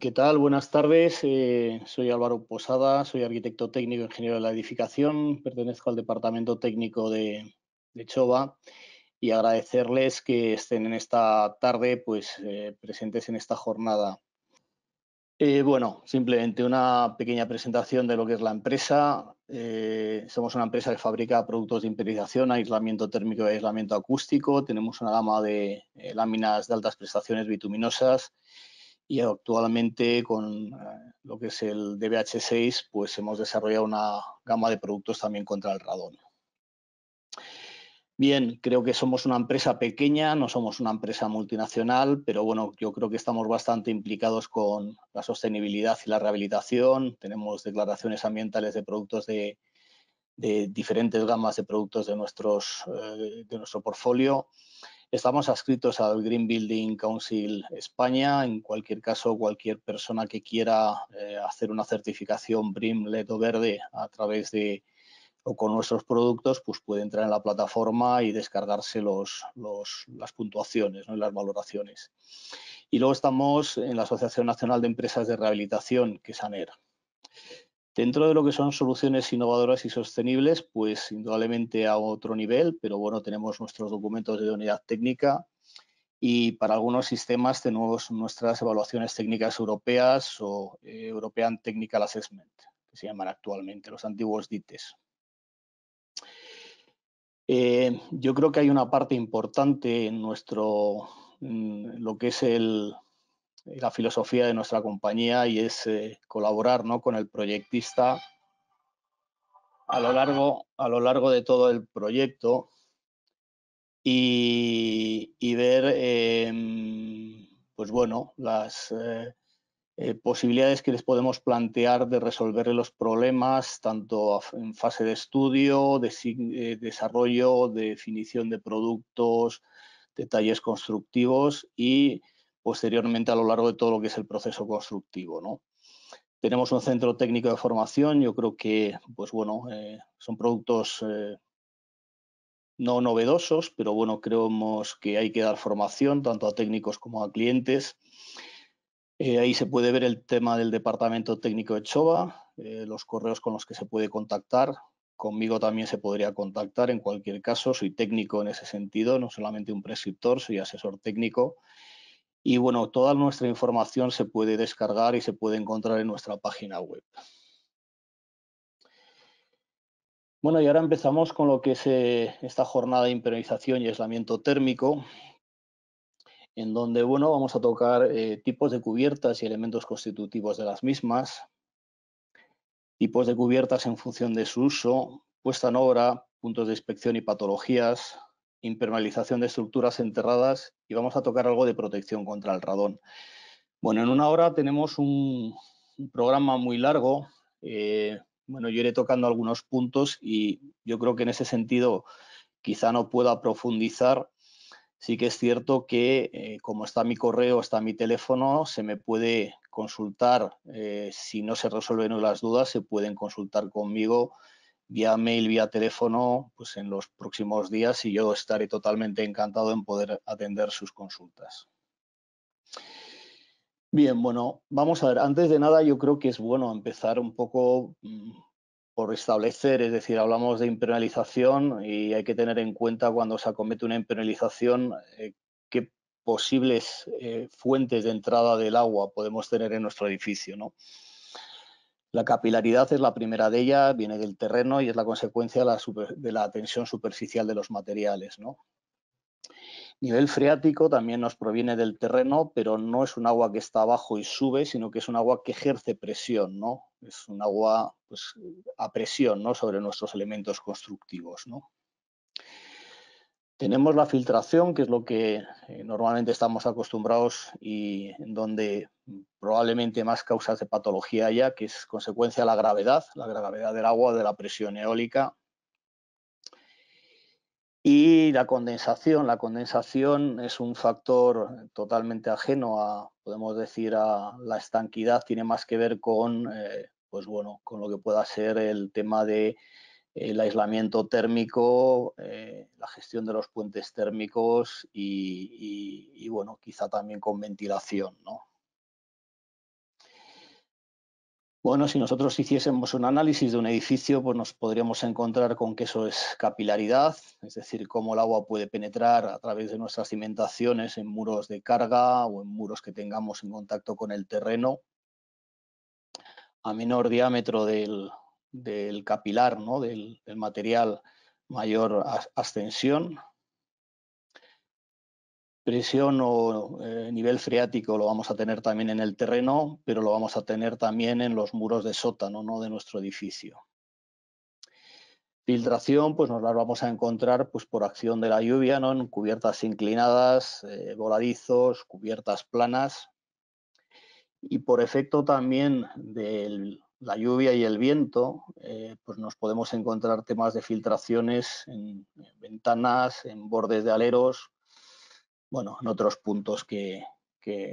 ¿Qué tal? Buenas tardes. Soy Álvaro Posada, soy arquitecto técnico e ingeniero de la edificación, pertenezco al departamento técnico de Chova y agradecerles que estén en esta tarde presentes en esta jornada. Bueno, simplemente una pequeña presentación de lo que es la empresa. Somos una empresa que fabrica productos de imperización, aislamiento térmico y aislamiento acústico. Tenemos una gama de láminas de altas prestaciones bituminosas y actualmente con lo que es el DBH6 pues hemos desarrollado una gama de productos también contra el radón. Bien, creo que somos una empresa pequeña, no somos una empresa multinacional, pero bueno, yo creo que estamos bastante implicados con la sostenibilidad y la rehabilitación. Tenemos declaraciones ambientales de productos de diferentes gamas de productos de nuestro portfolio. Estamos adscritos al Green Building Council España. En cualquier caso, cualquier persona que quiera hacer una certificación BREEAM LED o verde a través de o con nuestros productos, pues puede entrar en la plataforma y descargarse las puntuaciones, ¿no? Y las valoraciones. Y luego estamos en la Asociación Nacional de Empresas de Rehabilitación, que es ANER. Dentro de lo que son soluciones innovadoras y sostenibles, pues indudablemente a otro nivel, pero bueno, tenemos nuestros documentos de idoneidad técnica y para algunos sistemas tenemos nuestras evaluaciones técnicas europeas o European Technical Assessment, que se llaman actualmente, los antiguos DITES. Yo creo que hay una parte importante en lo que es la filosofía de nuestra compañía y es colaborar, ¿no?, con el proyectista a lo largo de todo el proyecto y ver pues bueno, las posibilidades que les podemos plantear de resolver los problemas tanto en fase de estudio, desarrollo, definición de productos, detalles constructivos y posteriormente a lo largo de todo lo que es el proceso constructivo, ¿no? Tenemos un centro técnico de formación. Yo creo que pues bueno, son productos no novedosos, pero bueno, creemos que hay que dar formación tanto a técnicos como a clientes. Ahí se puede ver el tema del departamento técnico de Chova, los correos con los que se puede contactar. Conmigo también se podría contactar en cualquier caso. Soy técnico en ese sentido, no solamente un prescriptor, soy asesor técnico. Y bueno, toda nuestra información se puede descargar y se puede encontrar en nuestra página web. Bueno, y ahora empezamos con lo que es esta jornada de impermeabilización y aislamiento térmico, en donde bueno, vamos a tocar tipos de cubiertas y elementos constitutivos de las mismas, tipos de cubiertas en función de su uso, puesta en obra, puntos de inspección y patologías, impermeabilización de estructuras enterradas y vamos a tocar algo de protección contra el radón. Bueno, en una hora tenemos un programa muy largo. Bueno, yo iré tocando algunos puntos y yo creo que en ese sentido quizá no pueda profundizar. Sí que es cierto que como está mi correo, está mi teléfono, se me puede consultar. Si no se resuelven las dudas, se pueden consultar conmigo vía mail, vía teléfono, pues en los próximos días y yo estaré totalmente encantado en poder atender sus consultas. Bien, bueno, vamos a ver. Antes de nada, yo creo que es bueno empezar un poco por establecer, es decir, hablamos de impermeabilización y hay que tener en cuenta cuando se acomete una impermeabilización qué posibles fuentes de entrada del agua podemos tener en nuestro edificio, ¿no? La capilaridad es la primera de ellas, viene del terreno y es la consecuencia de la tensión superficial de los materiales, ¿no? Nivel freático también nos proviene del terreno, pero no es un agua que está abajo y sube, sino que es un agua que ejerce presión, ¿no? Es un agua pues, a presión, ¿no?, sobre nuestros elementos constructivos, ¿no? Tenemos la filtración, que es lo que normalmente estamos acostumbrados y en donde probablemente más causas de patología haya, que es consecuencia de la gravedad del agua, de la presión eólica. Y la condensación es un factor totalmente ajeno podemos decir, a la estanquidad. Tiene más que ver con, pues bueno, con lo que pueda ser el tema de el aislamiento térmico, la gestión de los puentes térmicos y bueno, quizá también con ventilación, ¿no? Bueno, si nosotros hiciésemos un análisis de un edificio, pues nos podríamos encontrar con que eso es capilaridad, es decir, cómo el agua puede penetrar a través de nuestras cimentaciones en muros de carga o en muros que tengamos en contacto con el terreno. A menor diámetro del capilar, ¿no? del material, mayor ascensión. Presión o nivel freático lo vamos a tener también en el terreno, pero lo vamos a tener también en los muros de sótano, ¿no? de nuestro edificio. Filtración, pues nos las vamos a encontrar pues, por acción de la lluvia, ¿no? En cubiertas inclinadas, voladizos, cubiertas planas. Y por efecto también de la lluvia y el viento, pues nos podemos encontrar temas de filtraciones en ventanas, en bordes de aleros, bueno, en otros puntos que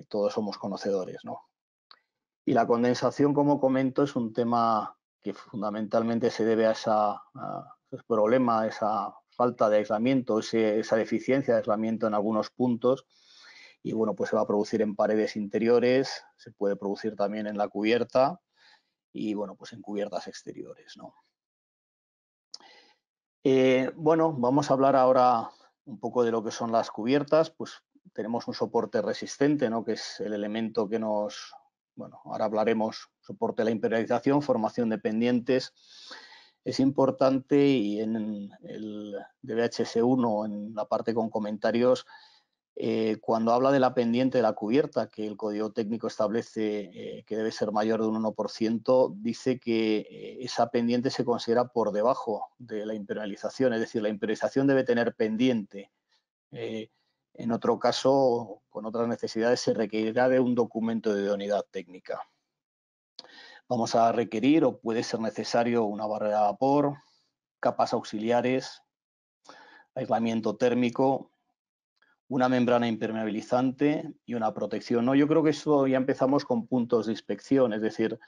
todos somos conocedores, ¿no? Y la condensación, como comento, es un tema que fundamentalmente se debe a ese problema, a esa falta de aislamiento, esa deficiencia de aislamiento en algunos puntos. Y bueno, pues se va a producir en paredes interiores, se puede producir también en la cubierta y bueno, pues en cubiertas exteriores, ¿no? Bueno, vamos a hablar ahora un poco de lo que son las cubiertas. Pues tenemos un soporte resistente, ¿no? Que es el elemento que nos, bueno, ahora hablaremos, soporte de la impermeabilización, formación de pendientes. Es importante y en el DBHS1, en la parte con comentarios, cuando habla de la pendiente de la cubierta, que el código técnico establece que debe ser mayor de un 1%, dice que esa pendiente se considera por debajo de la impermeabilización, es decir, la impermeabilización debe tener pendiente. En otro caso, con otras necesidades, se requerirá de un documento de idoneidad técnica. Vamos a requerir o puede ser necesario una barrera de vapor, capas auxiliares, aislamiento térmico, una membrana impermeabilizante y una protección, ¿no? Yo creo que eso ya empezamos con puntos de inspección, es decir,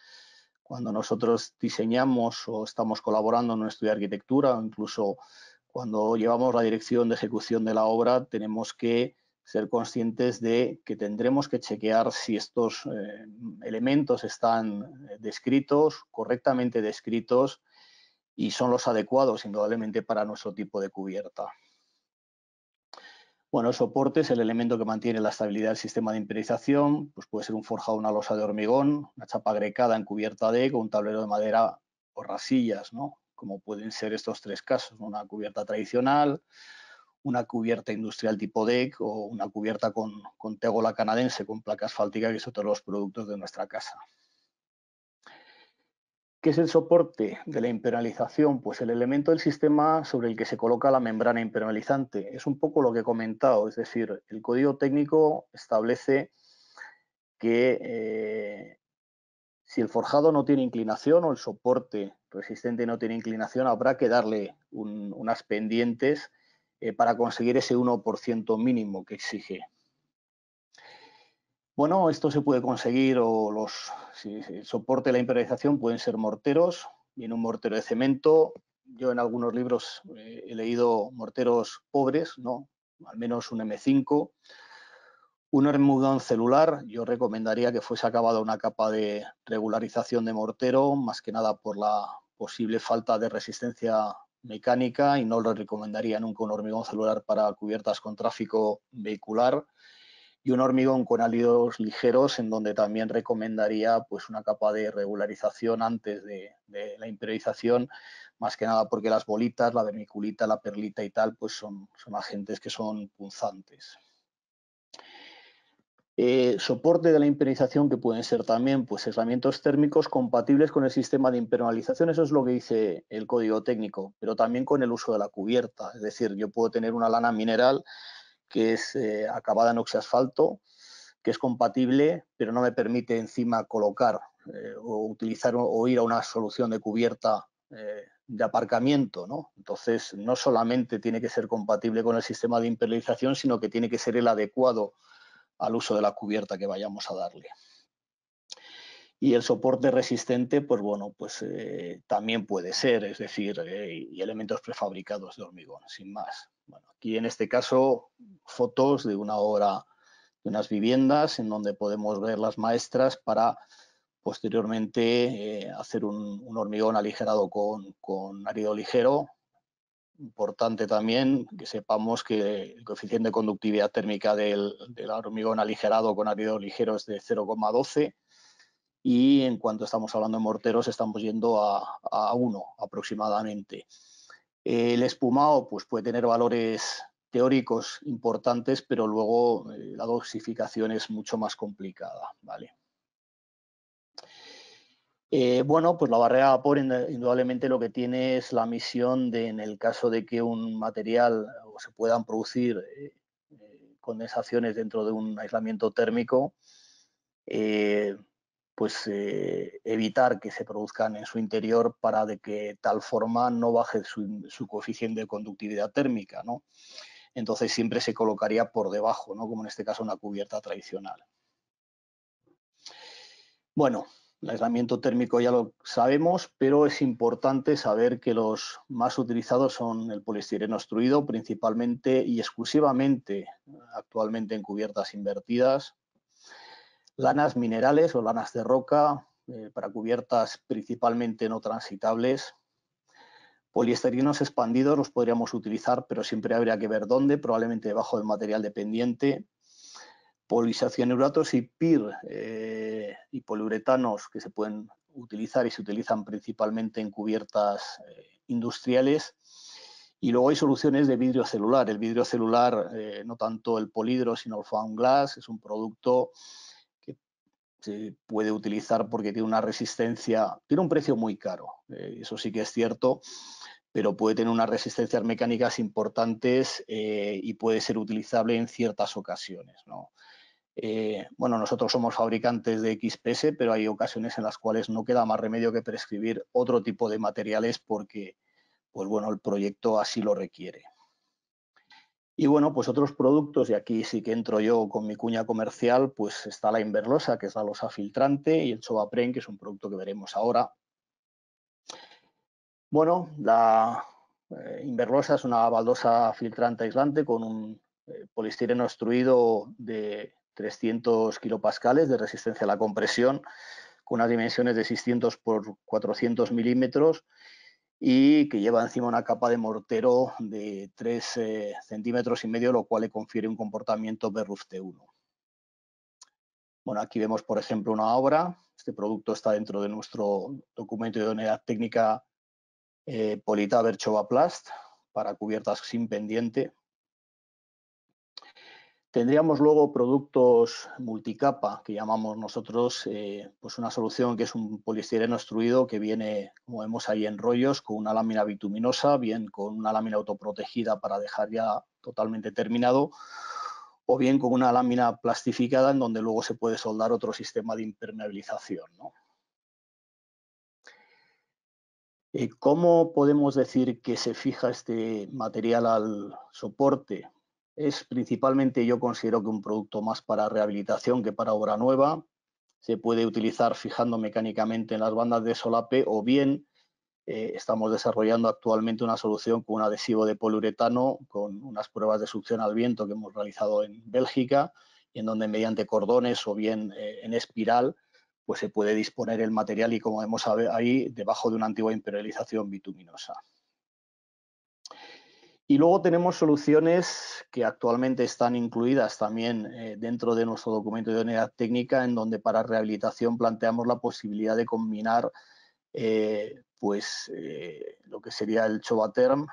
cuando nosotros diseñamos o estamos colaborando en un estudio de arquitectura o incluso cuando llevamos la dirección de ejecución de la obra, tenemos que ser conscientes de que tendremos que chequear si estos elementos están descritos, correctamente descritos y son los adecuados indudablemente para nuestro tipo de cubierta. Bueno, el soporte es el elemento que mantiene la estabilidad del sistema de impermeabilización, pues puede ser un forjado, una losa de hormigón, una chapa grecada en cubierta de con un tablero de madera o rasillas, ¿no? Como pueden ser estos tres casos, una cubierta tradicional, una cubierta industrial tipo deck o una cubierta con tegola canadiense con placa asfáltica, que son todos los productos de nuestra casa. ¿Qué es el soporte de la impermeabilización? Pues el elemento del sistema sobre el que se coloca la membrana impermeabilizante. Es un poco lo que he comentado, es decir, el código técnico establece que si el forjado no tiene inclinación o el soporte resistente no tiene inclinación, habrá que darle unas pendientes para conseguir ese 1% mínimo que exige. Bueno, esto se puede conseguir o si el soporte de la impermeabilización pueden ser morteros, bien un mortero de cemento. Yo en algunos libros he leído morteros pobres, ¿no? Al menos un M5. Un hormigón celular, yo recomendaría que fuese acabada una capa de regularización de mortero, más que nada por la posible falta de resistencia mecánica y no lo recomendaría nunca un hormigón celular para cubiertas con tráfico vehicular. Y un hormigón con álidos ligeros, en donde también recomendaría pues, una capa de regularización antes de la impermeabilización, más que nada porque las bolitas, la vermiculita, la perlita y tal, pues son agentes que son punzantes. Soporte de la impermeabilización que pueden ser también pues, aislamientos térmicos compatibles con el sistema de impermeabilización, eso es lo que dice el código técnico, pero también con el uso de la cubierta, es decir, yo puedo tener una lana mineral que es acabada en oxiasfalto, que es compatible, pero no me permite encima colocar o utilizar o ir a una solución de cubierta de aparcamiento, ¿no? Entonces, no solamente tiene que ser compatible con el sistema de impermeabilización, sino que tiene que ser el adecuado al uso de la cubierta que vayamos a darle. Y el soporte resistente, pues bueno, pues también puede ser, es decir, y elementos prefabricados de hormigón, sin más. Bueno, aquí en este caso, fotos de una obra de unas viviendas en donde podemos ver las maestras para Posteriormente, hacer un hormigón aligerado con árido ligero. Importante también que sepamos que el coeficiente de conductividad térmica del hormigón aligerado con árido ligero es de 0,12 y en cuanto estamos hablando de morteros estamos yendo a 1 aproximadamente. El espumado pues, puede tener valores teóricos importantes, pero luego la dosificación es mucho más complicada, ¿vale? Bueno, pues la barrera de vapor indudablemente lo que tiene es la misión de, en el caso de que un material o se puedan producir condensaciones dentro de un aislamiento térmico, evitar que se produzcan en su interior para de que tal forma no baje su coeficiente de conductividad térmica, ¿no? Entonces siempre se colocaría por debajo, ¿no? Como en este caso una cubierta tradicional. Bueno, el aislamiento térmico ya lo sabemos, pero es importante saber que los más utilizados son el poliestireno extruido, principalmente y exclusivamente actualmente en cubiertas invertidas, lanas minerales o lanas de roca para cubiertas principalmente no transitables, poliestirinos expandidos los podríamos utilizar, pero siempre habría que ver dónde, probablemente debajo del material dependiente. Poliisocianuratos y PIR y poliuretanos que se pueden utilizar y se utilizan principalmente en cubiertas industriales. Y luego hay soluciones de vidrio celular. El vidrio celular, no tanto el polidro, sino el foam glass, es un producto que se puede utilizar porque tiene una resistencia, tiene un precio muy caro, eso sí que es cierto, pero puede tener unas resistencias mecánicas importantes y puede ser utilizable en ciertas ocasiones, ¿no? Bueno, nosotros somos fabricantes de XPS, pero hay ocasiones en las cuales no queda más remedio que prescribir otro tipo de materiales porque, pues bueno, el proyecto así lo requiere. Y bueno, pues otros productos, y aquí sí que entro yo con mi cuña comercial, pues está la Inverlosa, que es la losa filtrante, y el Chobapren, que es un producto que veremos ahora. Bueno, la Inverlosa es una baldosa filtrante aislante con un poliestireno extruido de 300 kilopascales de resistencia a la compresión, con unas dimensiones de 600 por 400 milímetros y que lleva encima una capa de mortero de 3 centímetros y medio, lo cual le confiere un comportamiento BRUF T1. Bueno, aquí vemos, por ejemplo, una obra. Este producto está dentro de nuestro documento de idoneidad técnica Politaber Chovaplast para cubiertas sin pendiente. Tendríamos luego productos multicapa, que llamamos nosotros, pues una solución que es un poliestireno extruido que viene, como vemos ahí, en rollos con una lámina bituminosa, bien con una lámina autoprotegida para dejar ya totalmente terminado, o bien con una lámina plastificada en donde luego se puede soldar otro sistema de impermeabilización, ¿no? ¿Cómo podemos decir que se fija este material al soporte? Es principalmente, yo considero que un producto más para rehabilitación que para obra nueva. Se puede utilizar fijando mecánicamente en las bandas de solape o bien estamos desarrollando actualmente una solución con un adhesivo de poliuretano con unas pruebas de succión al viento que hemos realizado en Bélgica y en donde mediante cordones o bien en espiral pues se puede disponer el material y como vemos ahí debajo de una antigua impermeabilización bituminosa. Y luego tenemos soluciones que actualmente están incluidas también dentro de nuestro documento de idoneidad técnica, en donde para rehabilitación planteamos la posibilidad de combinar lo que sería el Chovaterm,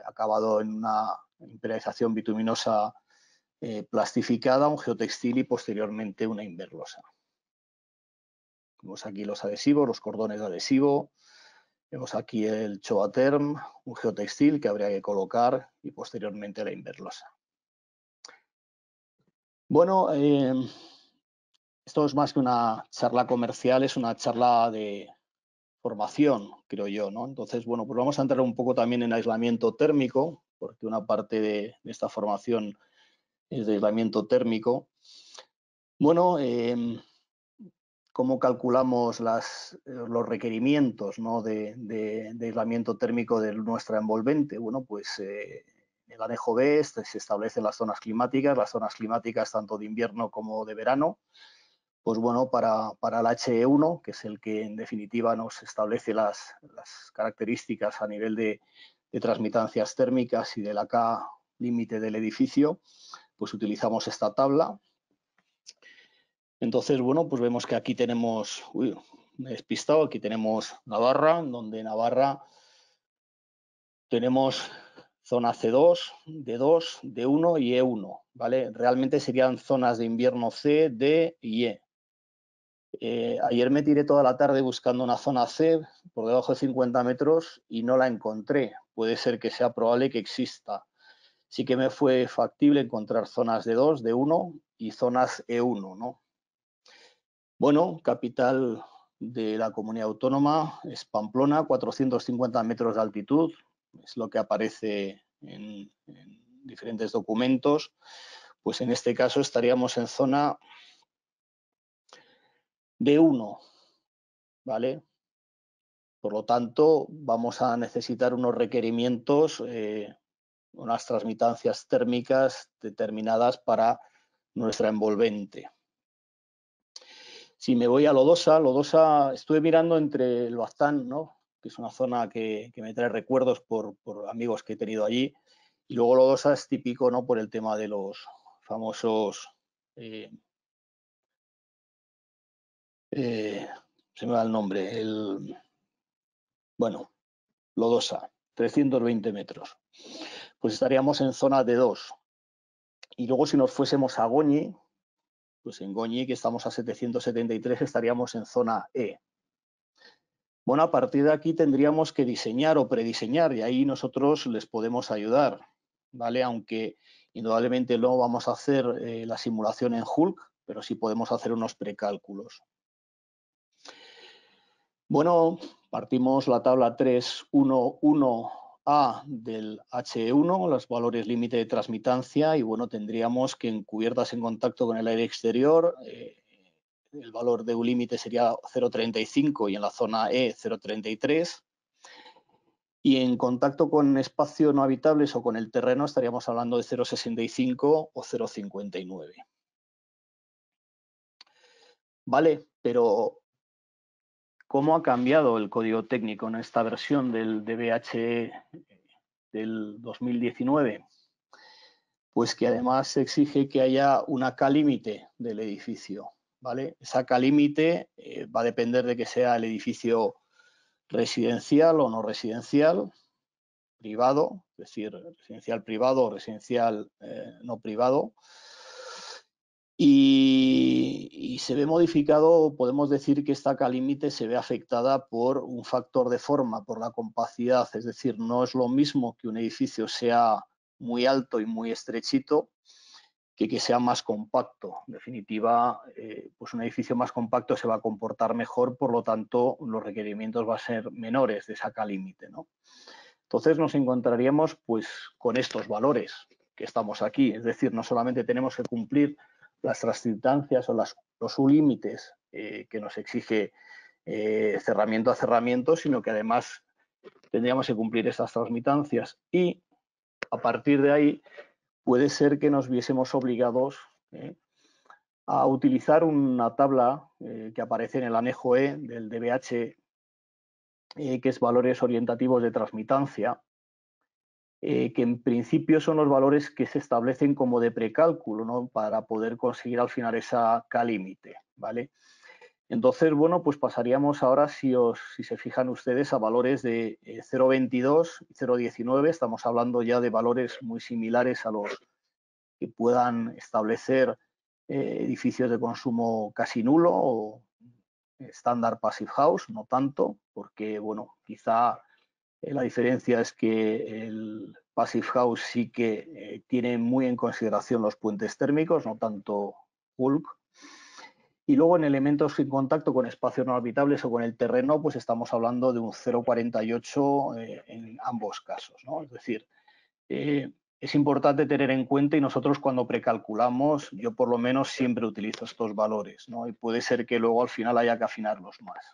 acabado en una impermeabilización bituminosa plastificada, un geotextil y posteriormente una Inverlosa. Vemos aquí los adhesivos, los cordones de adhesivo. Vemos aquí el Chovaterm, un geotextil que habría que colocar y posteriormente la Inverlosa. Bueno, esto es más que una charla comercial, es una charla de formación, creo yo, ¿no? Entonces, bueno, pues vamos a entrar un poco también en aislamiento térmico, porque una parte de esta formación es de aislamiento térmico. Bueno, ¿cómo calculamos los requerimientos, ¿no? de aislamiento térmico de nuestra envolvente? Bueno, pues el anejo B se establecen las zonas climáticas tanto de invierno como de verano. pues bueno, para el HE1, que es el que en definitiva nos establece las características a nivel de transmitancias térmicas y de la K límite del edificio, pues utilizamos esta tabla. Entonces, bueno, pues vemos que aquí tenemos, me he despistado, aquí tenemos Navarra, donde Navarra tenemos zona C2, D2, D1 y E1, ¿vale? Realmente serían zonas de invierno C, D y E. Ayer me tiré toda la tarde buscando una zona C por debajo de 50 metros y no la encontré. Puede ser que sea probable que exista. Sí que me fue factible encontrar zonas de 2, de 1 y zonas E1, ¿no? Bueno, capital de la comunidad autónoma es Pamplona, 450 metros de altitud, es lo que aparece en diferentes documentos. Pues en este caso estaríamos en zona D1, ¿vale? Por lo tanto, vamos a necesitar unos requerimientos, unas transmitancias térmicas determinadas para nuestra envolvente. Si me voy a Lodosa estuve mirando entre el Baztán, ¿no? Que es una zona que me trae recuerdos por amigos que he tenido allí, y luego Lodosa es típico, ¿no? Por el tema de los famosos, se me va el nombre, bueno, Lodosa, 320 metros. Pues estaríamos en zona de 2. Y luego si nos fuésemos a Goñi, pues en Goñi, que estamos a 773, estaríamos en zona E. Bueno, a partir de aquí tendríamos que diseñar o prediseñar y ahí nosotros les podemos ayudar, ¿vale? Aunque indudablemente no vamos a hacer la simulación en Hulk, pero sí podemos hacer unos precálculos. Bueno, partimos la tabla 3.1.1a del HE1, los valores límite de transmitancia, y bueno, tendríamos que en cubiertas en contacto con el aire exterior, el valor de un límite sería 0,35 y en la zona E 0,33. Y en contacto con espacios no habitables o con el terreno estaríamos hablando de 0,65 o 0,59. Vale, pero ¿cómo ha cambiado el código técnico en esta versión del DBH del 2019? Pues que además se exige que haya una K límite del edificio, ¿vale? Esa K límite va a depender de que sea el edificio residencial o no residencial, privado, es decir, residencial privado o residencial no privado. Y se ve modificado, podemos decir que esta K límite se ve afectada por un factor de forma, por la compacidad, es decir, no es lo mismo que un edificio sea muy alto y muy estrechito que sea más compacto. En definitiva, pues un edificio más compacto se va a comportar mejor, por lo tanto, los requerimientos van a ser menores de esa K límite, ¿no? Entonces nos encontraríamos pues con estos valores que estamos aquí, es decir, no solamente tenemos que cumplir las transmitancias o los límites que nos exige cerramiento a cerramiento, sino que además tendríamos que cumplir estas transmitancias y a partir de ahí puede ser que nos viésemos obligados a utilizar una tabla que aparece en el anejo E del DBH, que es valores orientativos de transmitancia, que en principio son los valores que se establecen como de precálculo, ¿no? Para poder conseguir al final esa K límite, ¿vale? Entonces, bueno, pues pasaríamos ahora, si se fijan ustedes, a valores de 0,22 y 0,19. Estamos hablando ya de valores muy similares a los que puedan establecer edificios de consumo casi nulo o estándar passive house, no tanto, porque, bueno, quizá la diferencia es que el Passive House sí que tiene muy en consideración los puentes térmicos, no tanto Hulk. Y luego en elementos en contacto con espacios no habitables o con el terreno, pues estamos hablando de un 0,48 en ambos casos, ¿no? Es decir, es importante tener en cuenta y nosotros cuando precalculamos, yo por lo menos siempre utilizo estos valores, ¿no? Y puede ser que luego al final haya que afinarlos más.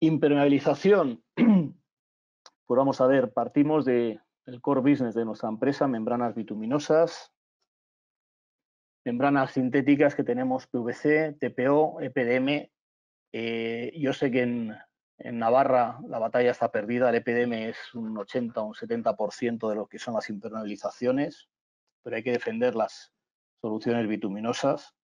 Impermeabilización. Pues vamos a ver, partimos del core business de nuestra empresa, membranas bituminosas. Membranas sintéticas que tenemos PVC, TPO, EPDM. Yo sé que en Navarra la batalla está perdida, el EPDM es un 80 o un 70% de lo que son las impermeabilizaciones, pero hay que defender las soluciones bituminosas.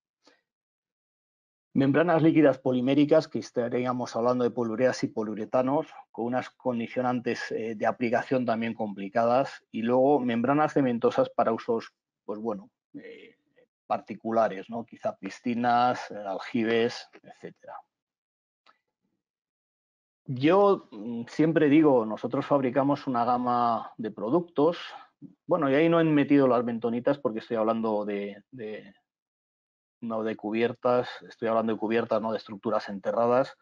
Membranas líquidas poliméricas, que estaríamos hablando de poliureas y poliuretanos, con unas condicionantes de aplicación también complicadas, y luego membranas cementosas para usos, pues bueno, particulares, ¿no? Quizá piscinas, aljibes, etcétera. Yo siempre digo, nosotros fabricamos una gama de productos. Bueno, y ahí no he metido las bentonitas porque estoy hablando no de cubiertas, estoy hablando de cubiertas, no de estructuras enterradas,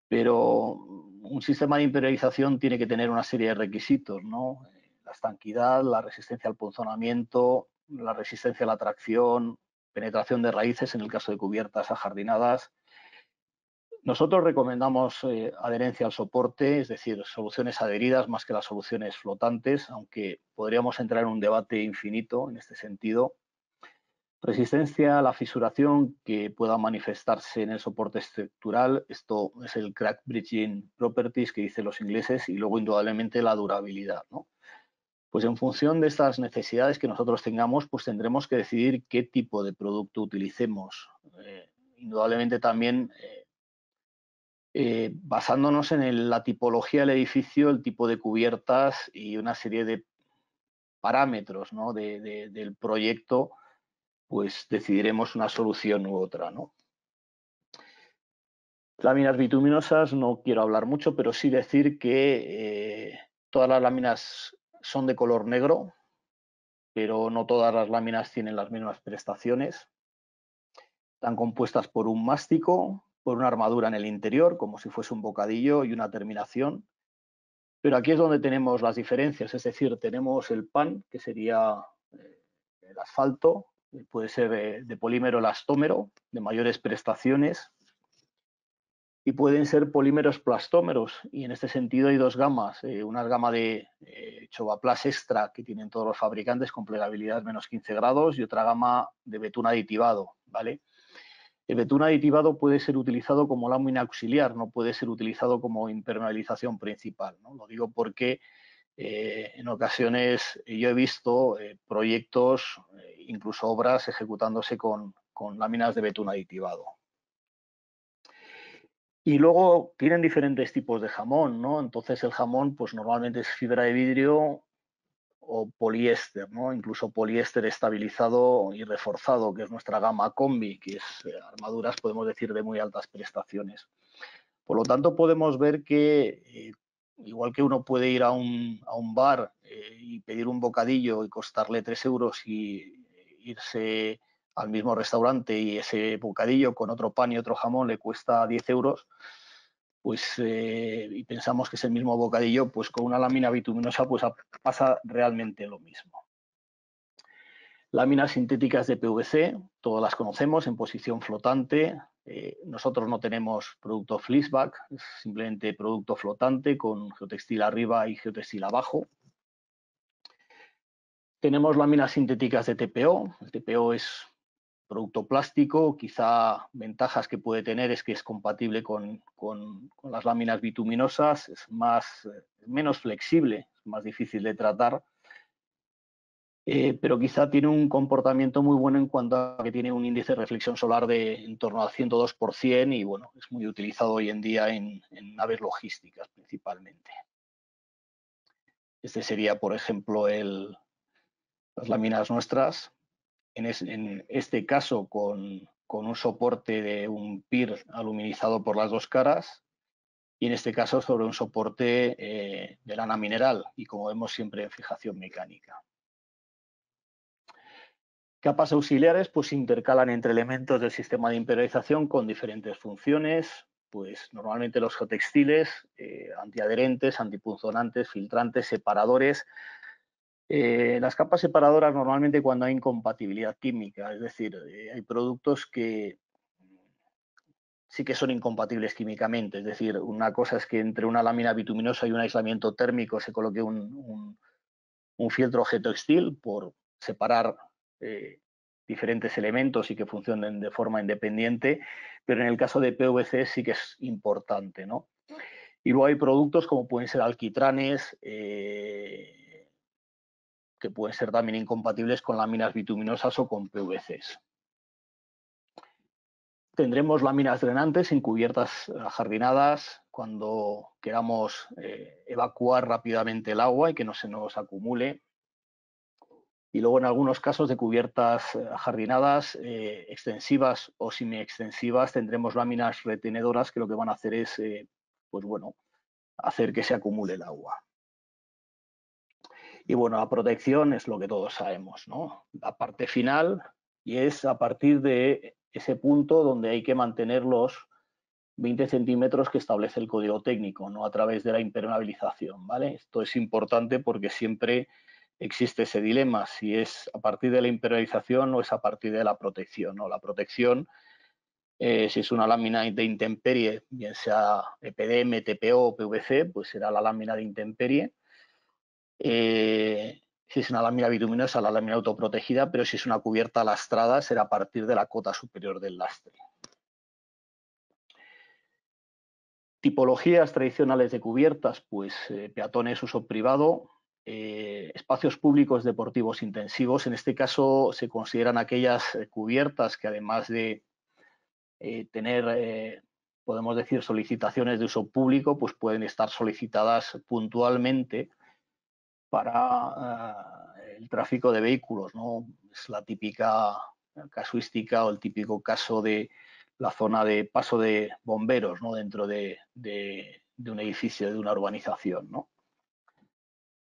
pero un sistema de impermeabilización tiene que tener una serie de requisitos, ¿no? La estanquidad, la resistencia al punzonamiento, la resistencia a la tracción, penetración de raíces en el caso de cubiertas ajardinadas. Nosotros recomendamos adherencia al soporte, es decir, soluciones adheridas más que las soluciones flotantes, aunque podríamos entrar en un debate infinito en este sentido. Resistencia a la fisuración que pueda manifestarse en el soporte estructural, esto es el crack bridging properties que dicen los ingleses, y luego indudablemente la durabilidad, ¿no? Pues en función de estas necesidades que nosotros tengamos, pues tendremos que decidir qué tipo de producto utilicemos. Indudablemente también basándonos en la tipología del edificio, el tipo de cubiertas y una serie de parámetros, ¿no? del proyecto, pues decidiremos una solución u otra, ¿no? Láminas bituminosas, no quiero hablar mucho, pero sí decir que todas las láminas son de color negro, pero no todas las láminas tienen las mismas prestaciones. Están compuestas por un mástico, por una armadura en el interior, como si fuese un bocadillo, y una terminación. Pero aquí es donde tenemos las diferencias, es decir, tenemos el PAN, que sería el asfalto, puede ser de polímero elastómero, de mayores prestaciones, y pueden ser polímeros plastómeros, y en este sentido hay dos gamas, una gama de Chovaplast Extra, que tienen todos los fabricantes con plegabilidad menos 15 grados, y otra gama de betún aditivado, ¿vale? El betún aditivado puede ser utilizado como lámina auxiliar, no puede ser utilizado como impermeabilización principal, ¿no? Lo digo porque en ocasiones yo he visto proyectos, incluso obras ejecutándose con láminas de betún aditivado. Y luego tienen diferentes tipos de jamón, ¿no? Entonces el jamón pues normalmente es fibra de vidrio o poliéster, ¿no? Incluso poliéster estabilizado y reforzado, que es nuestra gama combi, que es armaduras, podemos decir, de muy altas prestaciones. Por lo tanto, podemos ver que igual que uno puede ir a un bar y pedir un bocadillo y costarle 3 euros y irse al mismo restaurante y ese bocadillo con otro pan y otro jamón le cuesta 10 euros, pues y pensamos que es el mismo bocadillo, pues con una lámina bituminosa pues pasa realmente lo mismo. Láminas sintéticas de PVC, todas las conocemos en posición flotante. Nosotros no tenemos producto flishback, es simplemente producto flotante con geotextil arriba y geotextil abajo. Tenemos láminas sintéticas de TPO. El TPO es producto plástico, quizá ventajas que puede tener es que es compatible con las láminas bituminosas, es menos flexible, es más difícil de tratar. Pero quizá tiene un comportamiento muy bueno en cuanto a que tiene un índice de reflexión solar de en torno al 102% y bueno, es muy utilizado hoy en día en naves logísticas principalmente. Este sería, por ejemplo, las láminas nuestras. En este caso, con un soporte de un PIR aluminizado por las dos caras y en este caso sobre un soporte de lana mineral y como vemos siempre en fijación mecánica. Capas auxiliares pues se intercalan entre elementos del sistema de impermeabilización con diferentes funciones, pues normalmente los geotextiles, antiadherentes, antipunzonantes, filtrantes, separadores. Las capas separadoras normalmente cuando hay incompatibilidad química, es decir, hay productos que sí que son incompatibles químicamente, es decir, una cosa es que entre una lámina bituminosa y un aislamiento térmico se coloque un fieltro geotextil por separar diferentes elementos y que funcionen de forma independiente, pero en el caso de PVC sí que es importante, ¿no? Y luego hay productos como pueden ser alquitranes, que pueden ser también incompatibles con láminas bituminosas o con PVCs. Tendremos láminas drenantes en cubiertas ajardinadas cuando queramos evacuar rápidamente el agua y que no se nos acumule. Y luego en algunos casos de cubiertas ajardinadas extensivas o semiextensivas tendremos láminas retenedoras que lo que van a hacer es pues bueno, hacer que se acumule el agua. Y bueno, la protección es lo que todos sabemos, ¿no? La parte final, y es a partir de ese punto donde hay que mantener los 20 centímetros que establece el código técnico, no a través de la impermeabilización, ¿vale? Esto es importante porque siempre existe ese dilema, si es a partir de la impermeabilización o es a partir de la protección, ¿no? La protección, si es una lámina de intemperie, bien sea EPDM, TPO o PVC, pues será la lámina de intemperie. Si es una lámina bituminosa, la lámina autoprotegida, pero si es una cubierta lastrada, será a partir de la cota superior del lastre. Tipologías tradicionales de cubiertas, pues peatones, uso privado, espacios públicos deportivos intensivos. En este caso se consideran aquellas cubiertas que además de tener, podemos decir, solicitaciones de uso público, pues pueden estar solicitadas puntualmente para el tráfico de vehículos, ¿no? Es la típica casuística o el típico caso de la zona de paso de bomberos, ¿no? Dentro de un edificio, de una urbanización, ¿no?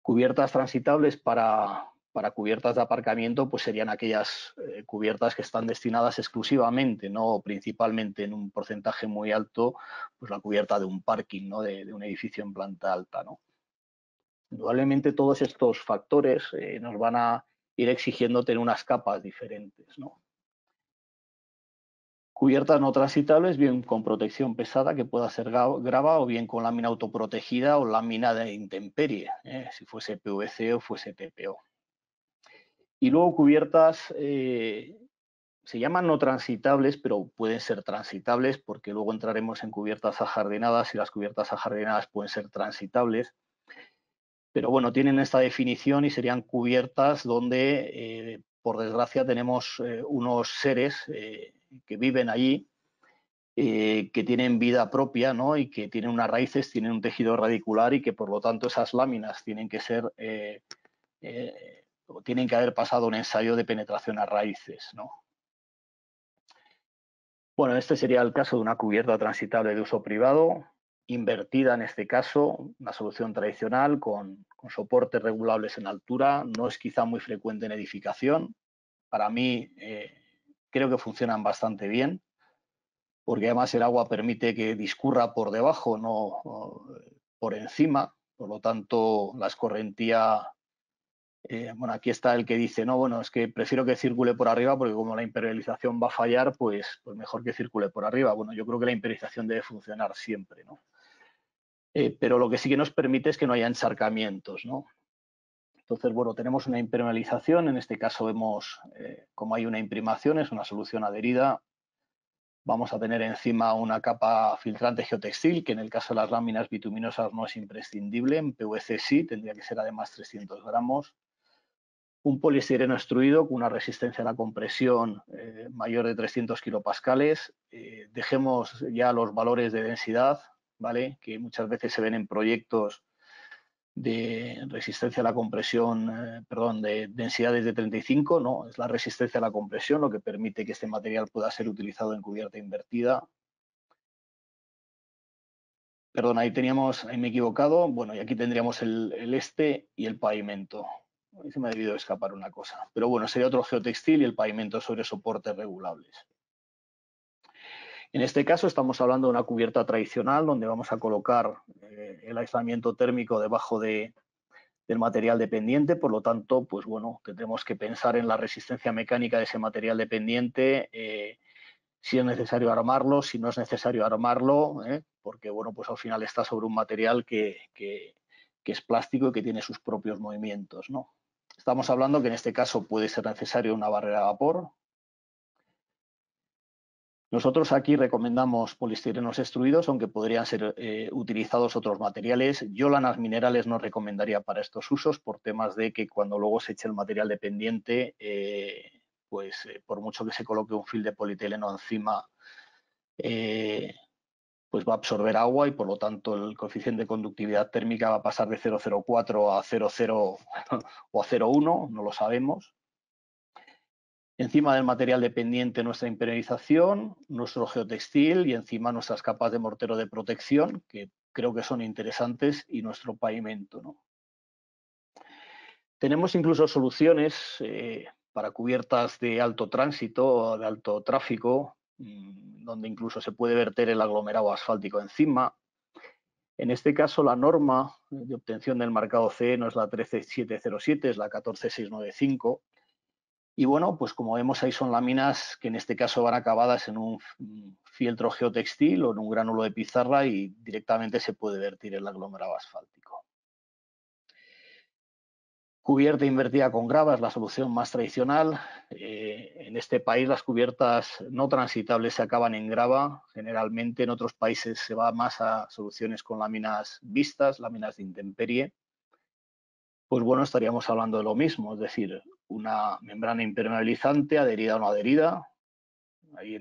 Cubiertas transitables para cubiertas de aparcamiento, pues serían aquellas cubiertas que están destinadas exclusivamente, no principalmente en un porcentaje muy alto, pues la cubierta de un parking, ¿no? de un edificio en planta alta, ¿no? Indudablemente todos estos factores nos van a ir exigiendo tener unas capas diferentes, ¿no? Cubiertas no transitables, bien con protección pesada que pueda ser grava o bien con lámina autoprotegida o lámina de intemperie, si fuese PVC o fuese TPO. Y luego cubiertas se llaman no transitables, pero pueden ser transitables porque luego entraremos en cubiertas ajardinadas y las cubiertas ajardinadas pueden ser transitables. Pero bueno, tienen esta definición y serían cubiertas donde, por desgracia, tenemos unos seres que viven allí, que tienen vida propia, ¿no? Y que tienen unas raíces, tienen un tejido radicular y que por lo tanto esas láminas tienen que ser, o tienen que haber pasado un ensayo de penetración a raíces, ¿no? Bueno, este sería el caso de una cubierta transitable de uso privado, invertida en este caso, una solución tradicional con soportes regulables en altura, no es quizá muy frecuente en edificación. Para mí creo que funcionan bastante bien, porque además el agua permite que discurra por debajo, no por encima, por lo tanto la escorrentía, bueno, aquí está el que dice, no, bueno, es que prefiero que circule por arriba porque como la impermeabilización va a fallar, pues mejor que circule por arriba. Bueno, yo creo que la impermeabilización debe funcionar siempre, ¿no? Pero lo que sí que nos permite es que no haya encharcamientos, ¿no? Entonces, bueno, tenemos una impermeabilización, en este caso vemos cómo hay una imprimación, es una solución adherida. Vamos a tener encima una capa filtrante geotextil, que en el caso de las láminas bituminosas no es imprescindible, en PVC sí, tendría que ser además 300 gramos. Un poliestireno extruido con una resistencia a la compresión mayor de 300 kilopascales. Dejemos ya los valores de densidad, ¿vale? Que muchas veces se ven en proyectos de resistencia a la compresión, perdón, de densidades de 35, no, es la resistencia a la compresión lo que permite que este material pueda ser utilizado en cubierta invertida. Perdón, ahí me he equivocado, bueno, y aquí tendríamos el este y el pavimento. Ahí se me ha debido escapar una cosa, pero bueno, sería otro geotextil y el pavimento sobre soportes regulables. En este caso estamos hablando de una cubierta tradicional donde vamos a colocar el aislamiento térmico debajo del material dependiente, por lo tanto, pues bueno, tendremos que pensar en la resistencia mecánica de ese material dependiente, si es necesario armarlo, si no es necesario armarlo, porque bueno, pues al final está sobre un material que es plástico y que tiene sus propios movimientos, ¿no? Estamos hablando que en este caso puede ser necesario una barrera a vapor, Nosotros aquí recomendamos poliestirenos extruidos, aunque podrían ser utilizados otros materiales. Yo lanas minerales no recomendaría para estos usos por temas de que cuando luego se eche el material dependiente, por mucho que se coloque un film de polietileno encima, pues va a absorber agua y por lo tanto el coeficiente de conductividad térmica va a pasar de 0,04 a 0,0 o a 0,1, no lo sabemos. Encima del material dependiente nuestra impermeabilización, nuestro geotextil y encima nuestras capas de mortero de protección, que creo que son interesantes, y nuestro pavimento, ¿no? Tenemos incluso soluciones para cubiertas de alto tránsito, de alto tráfico, donde incluso se puede verter el aglomerado asfáltico encima. En este caso, la norma de obtención del marcado CE no es la 13707, es la 14695. Y bueno, pues como vemos ahí son láminas que en este caso van acabadas en un fieltro geotextil o en un gránulo de pizarra y directamente se puede vertir el aglomerado asfáltico. Cubierta invertida con grava es la solución más tradicional. En este país las cubiertas no transitables se acaban en grava. Generalmente en otros países se va más a soluciones con láminas vistas, láminas de intemperie. Pues bueno, estaríamos hablando de lo mismo, es decir, una membrana impermeabilizante adherida o no adherida. Ahí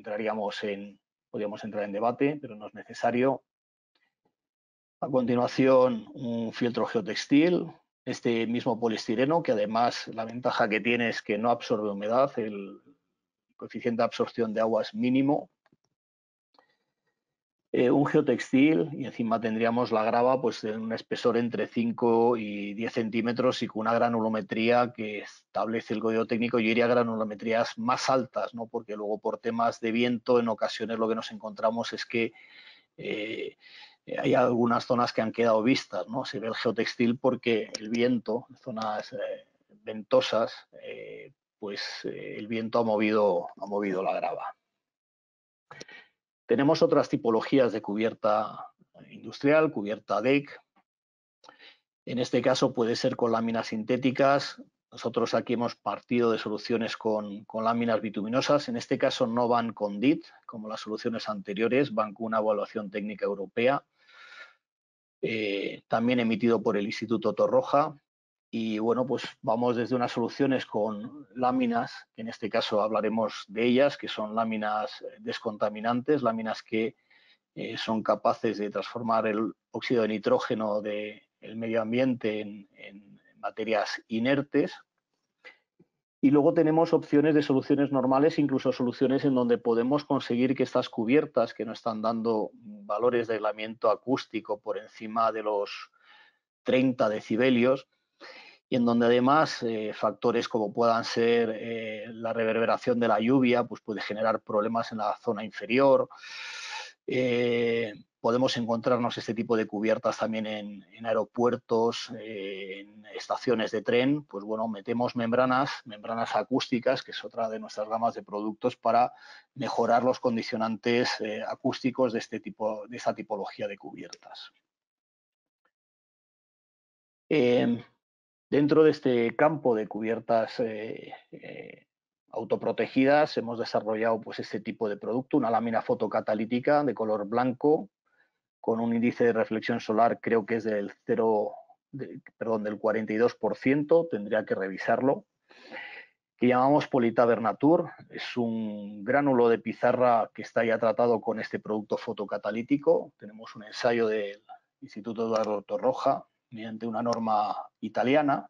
podríamos entrar en debate, pero no es necesario. A continuación, un fieltro geotextil, este mismo poliestireno, que además la ventaja que tiene es que no absorbe humedad, el coeficiente de absorción de agua es mínimo. Un geotextil y encima tendríamos la grava pues de un espesor entre 5 y 10 centímetros y con una granulometría que establece el código técnico. Yo iría a granulometrías más altas, ¿no? Porque luego por temas de viento en ocasiones lo que nos encontramos es que hay algunas zonas que han quedado vistas, ¿no? Se ve el geotextil porque el viento, en zonas ventosas, el viento ha movido la grava. Tenemos otras tipologías de cubierta industrial, cubierta deck. En este caso puede ser con láminas sintéticas. Nosotros aquí hemos partido de soluciones con láminas bituminosas. En este caso no van con DIT, como las soluciones anteriores, van con una evaluación técnica europea, también emitido por el Instituto Torroja. Y bueno, pues vamos desde unas soluciones con láminas, que en este caso hablaremos de ellas, que son láminas descontaminantes, láminas que son capaces de transformar el óxido de nitrógeno del medio ambiente en materias inertes. Y luego tenemos opciones de soluciones normales, incluso soluciones en donde podemos conseguir que estas cubiertas, que no están dando valores de aislamiento acústico por encima de los 30 decibelios, y en donde además factores como puedan ser la reverberación de la lluvia, pues puede generar problemas en la zona inferior. Podemos encontrarnos este tipo de cubiertas también en aeropuertos, en estaciones de tren. Pues bueno, metemos membranas acústicas, que es otra de nuestras gamas de productos para mejorar los condicionantes acústicos de esta tipología de cubiertas. Dentro de este campo de cubiertas autoprotegidas hemos desarrollado pues este tipo de producto, una lámina fotocatalítica de color blanco con un índice de reflexión solar creo que es del 42%, tendría que revisarlo, que llamamos Politabernatur. Es un gránulo de pizarra que está ya tratado con este producto fotocatalítico. Tenemos un ensayo del Instituto Eduardo Torroja mediante una norma italiana.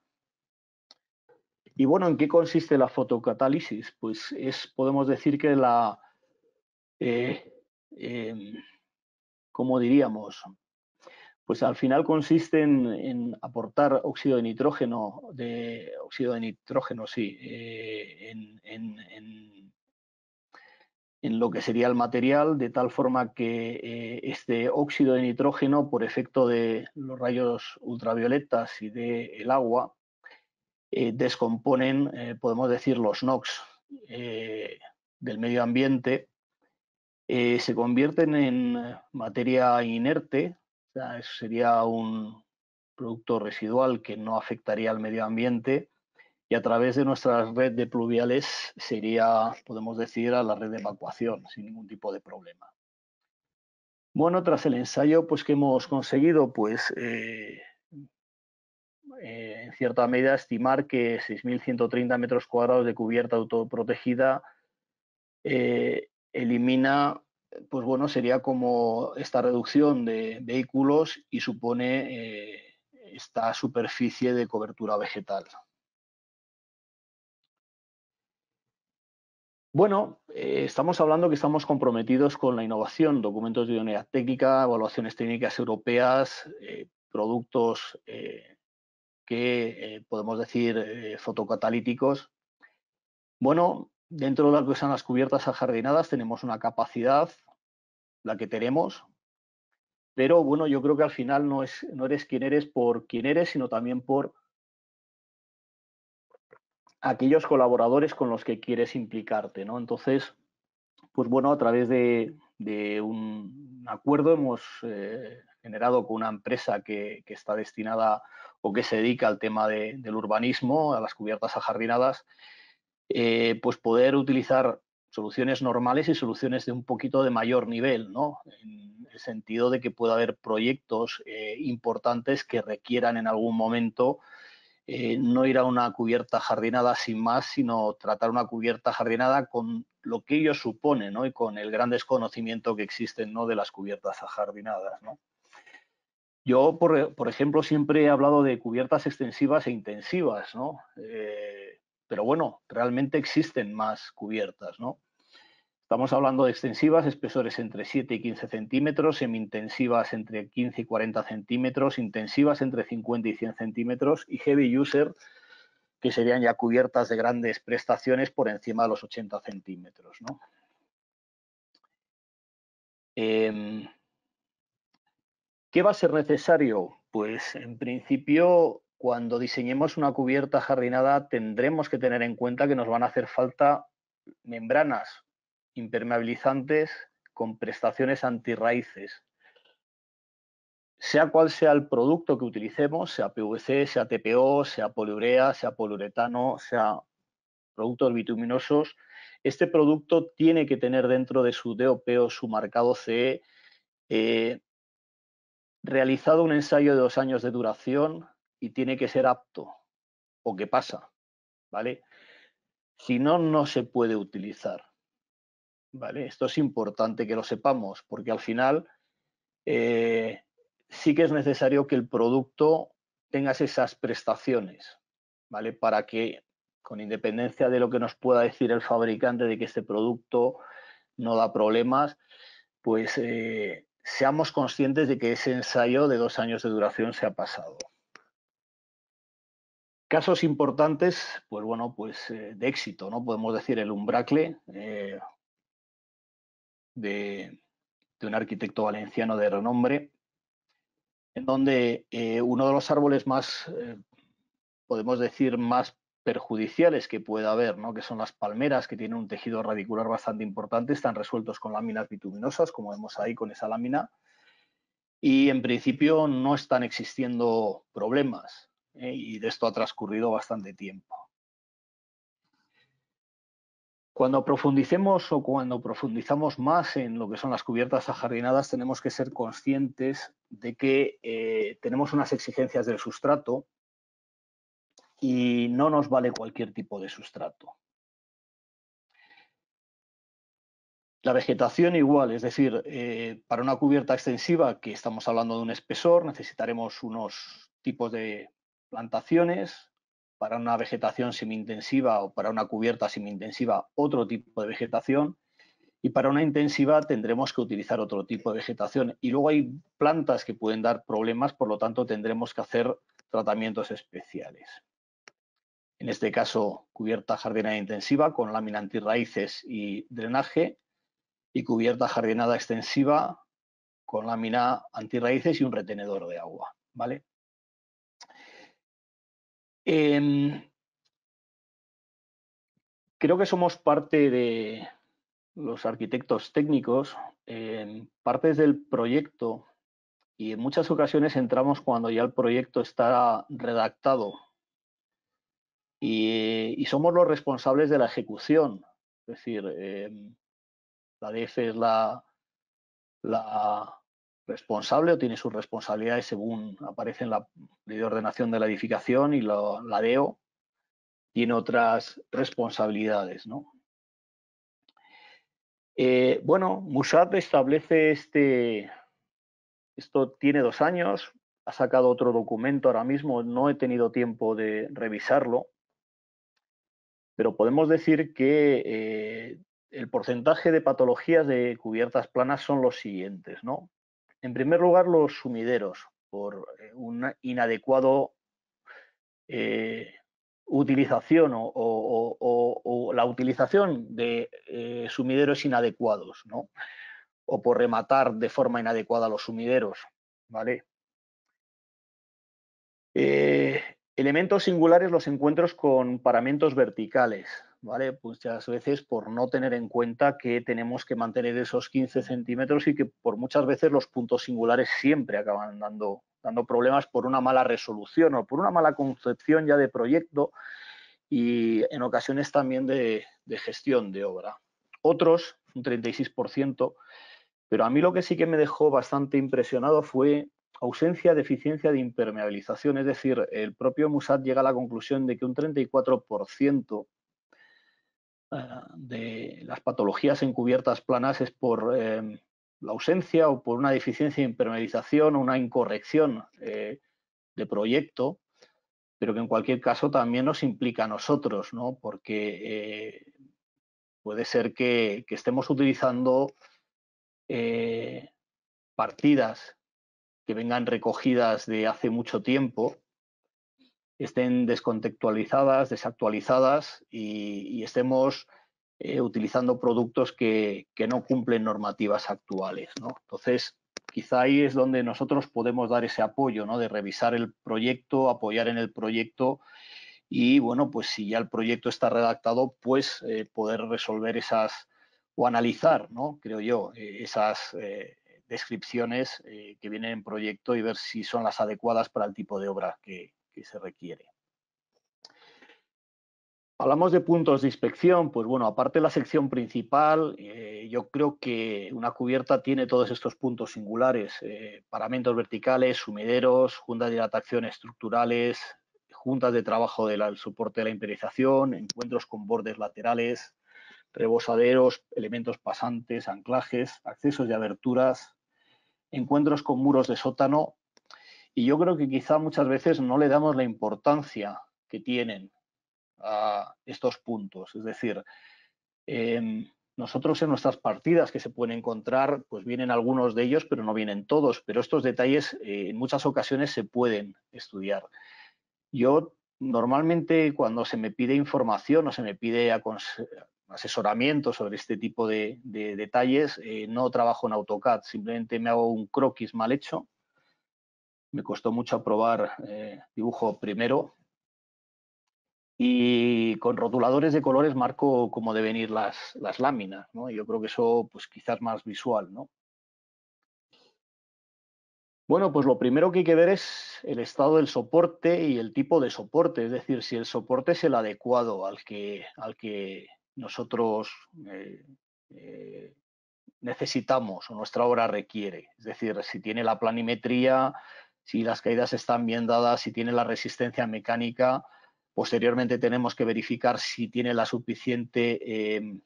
Y bueno, ¿en qué consiste la fotocatálisis? Pues podemos decir que ¿cómo diríamos? Pues al final consiste en aportar óxido de nitrógeno, en lo que sería el material, de tal forma que este óxido de nitrógeno, por efecto de los rayos ultravioletas y del agua, descomponen, podemos decir, los NOx del medio ambiente, se convierten en materia inerte, o sea, sería un producto residual que no afectaría al medio ambiente y a través de nuestra red de pluviales se iría, podemos decir, a la red de evacuación sin ningún tipo de problema. Bueno, tras el ensayo, pues, ¿qué hemos conseguido? Pues en cierta medida estimar que 6.130 metros cuadrados de cubierta autoprotegida elimina, pues bueno, sería como esta reducción de vehículos y supone esta superficie de cobertura vegetal. Bueno, estamos hablando que estamos comprometidos con la innovación, documentos de idoneidad técnica, evaluaciones técnicas europeas, productos que podemos decir fotocatalíticos. Bueno, dentro de lo que son las cubiertas ajardinadas tenemos una capacidad, la que tenemos, pero bueno, yo creo que al final no eres quien eres por quien eres, sino también por aquellos colaboradores con los que quieres implicarte, ¿no? Entonces, pues bueno, a través de un acuerdo hemos generado con una empresa que está destinada o que se dedica al tema del urbanismo, a las cubiertas ajardinadas, pues poder utilizar soluciones normales y soluciones de un poquito de mayor nivel, ¿no? En el sentido de que pueda haber proyectos importantes que requieran en algún momento no ir a una cubierta jardinada sin más, sino tratar una cubierta jardinada con lo que ello supone, ¿no? Y con el gran desconocimiento que existe, ¿no?, de las cubiertas ajardinadas, ¿no? Yo, por ejemplo, siempre he hablado de cubiertas extensivas e intensivas, ¿no? Pero bueno, realmente existen más cubiertas, ¿no? Estamos hablando de extensivas, espesores entre 7 y 15 centímetros, semi-intensivas entre 15 y 40 centímetros, intensivas entre 50 y 100 centímetros y heavy user, que serían ya cubiertas de grandes prestaciones por encima de los 80 centímetros, ¿no? ¿Qué va a ser necesario? Pues en principio, cuando diseñemos una cubierta jardinada, tendremos que tener en cuenta que nos van a hacer falta membranas impermeabilizantes con prestaciones antirraíces. Sea cual sea el producto que utilicemos, sea PVC, sea TPO, sea poliurea, sea poliuretano, sea productos bituminosos, este producto tiene que tener dentro de su DOP o su marcado CE realizado un ensayo de 2 años de duración y tiene que ser apto. ¿O qué pasa? ¿Vale? Si no, no se puede utilizar. ¿Vale? Esto es importante que lo sepamos, porque al final sí que es necesario que el producto tenga esas prestaciones, ¿vale? Para que, con independencia de lo que nos pueda decir el fabricante de que este producto no da problemas, pues seamos conscientes de que ese ensayo de 2 años de duración se ha pasado. Casos importantes, pues bueno, pues de éxito, ¿no? Podemos decir el Umbracle, de un arquitecto valenciano de renombre, en donde uno de los árboles más, podemos decir, más perjudiciales que pueda haber, ¿no?, que son las palmeras, que tienen un tejido radicular bastante importante, están resueltos con láminas bituminosas, como vemos ahí con esa lámina, y en principio no están existiendo problemas, y de esto ha transcurrido bastante tiempo. Cuando profundicemos o cuando profundizamos más en lo que son las cubiertas ajardinadas, tenemos que ser conscientes de que tenemos unas exigencias del sustrato y no nos vale cualquier tipo de sustrato. La vegetación igual, es decir, para una cubierta extensiva, que estamos hablando de un espesor, necesitaremos unos tipos de plantaciones. Para una vegetación semi-intensiva o para una cubierta semi-intensiva, otro tipo de vegetación. Y para una intensiva tendremos que utilizar otro tipo de vegetación. Y luego hay plantas que pueden dar problemas, por lo tanto tendremos que hacer tratamientos especiales. En este caso, cubierta jardinera intensiva con lámina antirraíces y drenaje, y cubierta jardinada extensiva con lámina antirraíces y un retenedor de agua, ¿vale? Creo que somos parte de los arquitectos técnicos, partes del proyecto, y en muchas ocasiones entramos cuando ya el proyecto está redactado y y somos los responsables de la ejecución. Es decir, la ADF es la responsable o tiene sus responsabilidades según aparece en la ley de ordenación de la edificación, y la DEO tiene otras responsabilidades, ¿no? Bueno, Musat establece esto tiene 2 años, ha sacado otro documento ahora mismo, no he tenido tiempo de revisarlo, pero podemos decir que el porcentaje de patologías de cubiertas planas son los siguientes, ¿no? En primer lugar, los sumideros, por un inadecuado utilización o la utilización de sumideros inadecuados, ¿no? O por rematar de forma inadecuada los sumideros, ¿vale? Elementos singulares, los encuentros con paramentos verticales, ¿vale? Muchas veces por no tener en cuenta que tenemos que mantener esos 15 centímetros y que por muchas veces los puntos singulares siempre acaban dando problemas por una mala resolución o por una mala concepción ya de proyecto y en ocasiones también de gestión de obra. Otros, un 36%, pero a mí lo que sí que me dejó bastante impresionado fue ausencia de eficiencia de impermeabilización, es decir, el propio Musat llega a la conclusión de que un 34% de las patologías en cubiertas planas es por la ausencia o por una deficiencia de impermeabilización o una incorrección de proyecto, pero que en cualquier caso también nos implica a nosotros, ¿no? Porque puede ser que estemos utilizando partidas que vengan recogidas de hace mucho tiempo, estén descontextualizadas, desactualizadas y estemos utilizando productos que no cumplen normativas actuales, ¿no? Entonces, quizá ahí es donde nosotros podemos dar ese apoyo, ¿no? De revisar el proyecto, apoyar en el proyecto y, bueno, pues si ya el proyecto está redactado, pues poder resolver esas o analizar, ¿no? Creo yo, esas descripciones que vienen en proyecto y ver si son las adecuadas para el tipo de obra que se requiere. Hablamos de puntos de inspección, pues bueno, aparte de la sección principal, yo creo que una cubierta tiene todos estos puntos singulares, paramentos verticales, sumideros, juntas de dilatación estructurales, juntas de trabajo del soporte de la impermeabilización, encuentros con bordes laterales, rebosaderos, elementos pasantes, anclajes, accesos y aberturas, encuentros con muros de sótano, y yo creo que quizá muchas veces no le damos la importancia que tienen a estos puntos. Es decir, nosotros en nuestras partidas que se pueden encontrar, pues vienen algunos de ellos, pero no vienen todos. Pero estos detalles en muchas ocasiones se pueden estudiar. Yo normalmente cuando se me pide información o se me pide asesoramiento sobre este tipo de detalles, no trabajo en AutoCAD, simplemente me hago un croquis mal hecho. Me costó mucho aprobar dibujo primero y con rotuladores de colores marco cómo deben ir las láminas, ¿no? Yo creo que eso pues quizás más visual, ¿no? Bueno, pues lo primero que hay que ver es el estado del soporte y el tipo de soporte, es decir, si el soporte es el adecuado al que nosotros necesitamos o nuestra obra requiere. Es decir, si tiene la planimetría, si las caídas están bien dadas, si tiene la resistencia mecánica. Posteriormente tenemos que verificar si tiene la suficiente,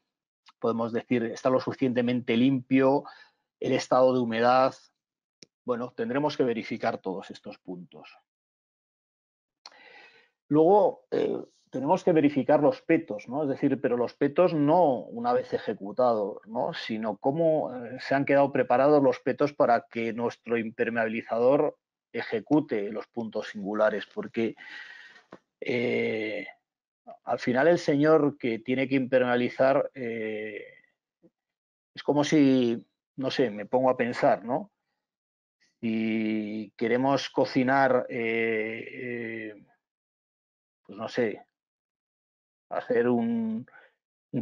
podemos decir, está lo suficientemente limpio, el estado de humedad. Bueno, tendremos que verificar todos estos puntos. Luego, tenemos que verificar los petos, ¿no? Es decir, pero los petos no una vez ejecutados, ¿no? Sino cómo se han quedado preparados los petos para que nuestro impermeabilizador ejecute los puntos singulares, porque al final el señor que tiene que impermeabilizar es como si, no sé, me pongo a pensar, ¿no? Si queremos cocinar, pues no sé, hacer un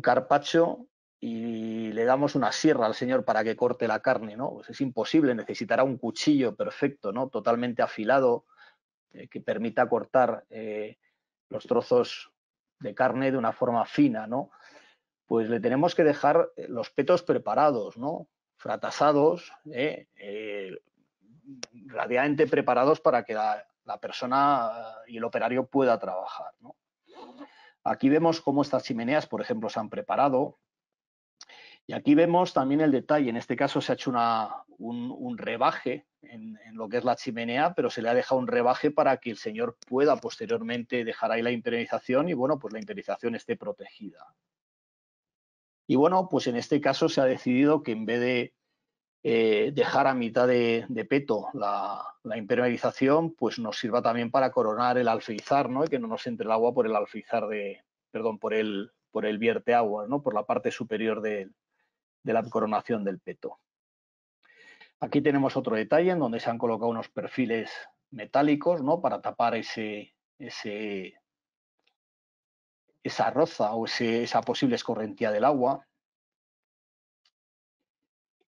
carpaccio y le damos una sierra al señor para que corte la carne, ¿no? Pues es imposible, necesitará un cuchillo perfecto, ¿no? Totalmente afilado, que permita cortar los trozos de carne de una forma fina, ¿no? Pues le tenemos que dejar los petos preparados, ¿no? Fratasados, relativamente preparados para que la persona y el operario pueda trabajar, ¿no? Aquí vemos cómo estas chimeneas, por ejemplo, se han preparado. Y aquí vemos también el detalle. En este caso se ha hecho un rebaje en lo que es la chimenea, pero se le ha dejado un rebaje para que el señor pueda posteriormente dejar ahí la impermeabilización y, bueno, pues la impermeabilización esté protegida. Y, bueno, pues en este caso se ha decidido que en vez de dejar a mitad de peto la impermeabilización, pues nos sirva también para coronar el alféizar, ¿no? Y que no nos entre el agua por el alféizar por el vierteaguas, ¿no? Por la parte superior de la coronación del peto. Aquí tenemos otro detalle en donde se han colocado unos perfiles metálicos, ¿no? Para tapar esa roza o esa posible escorrentía del agua.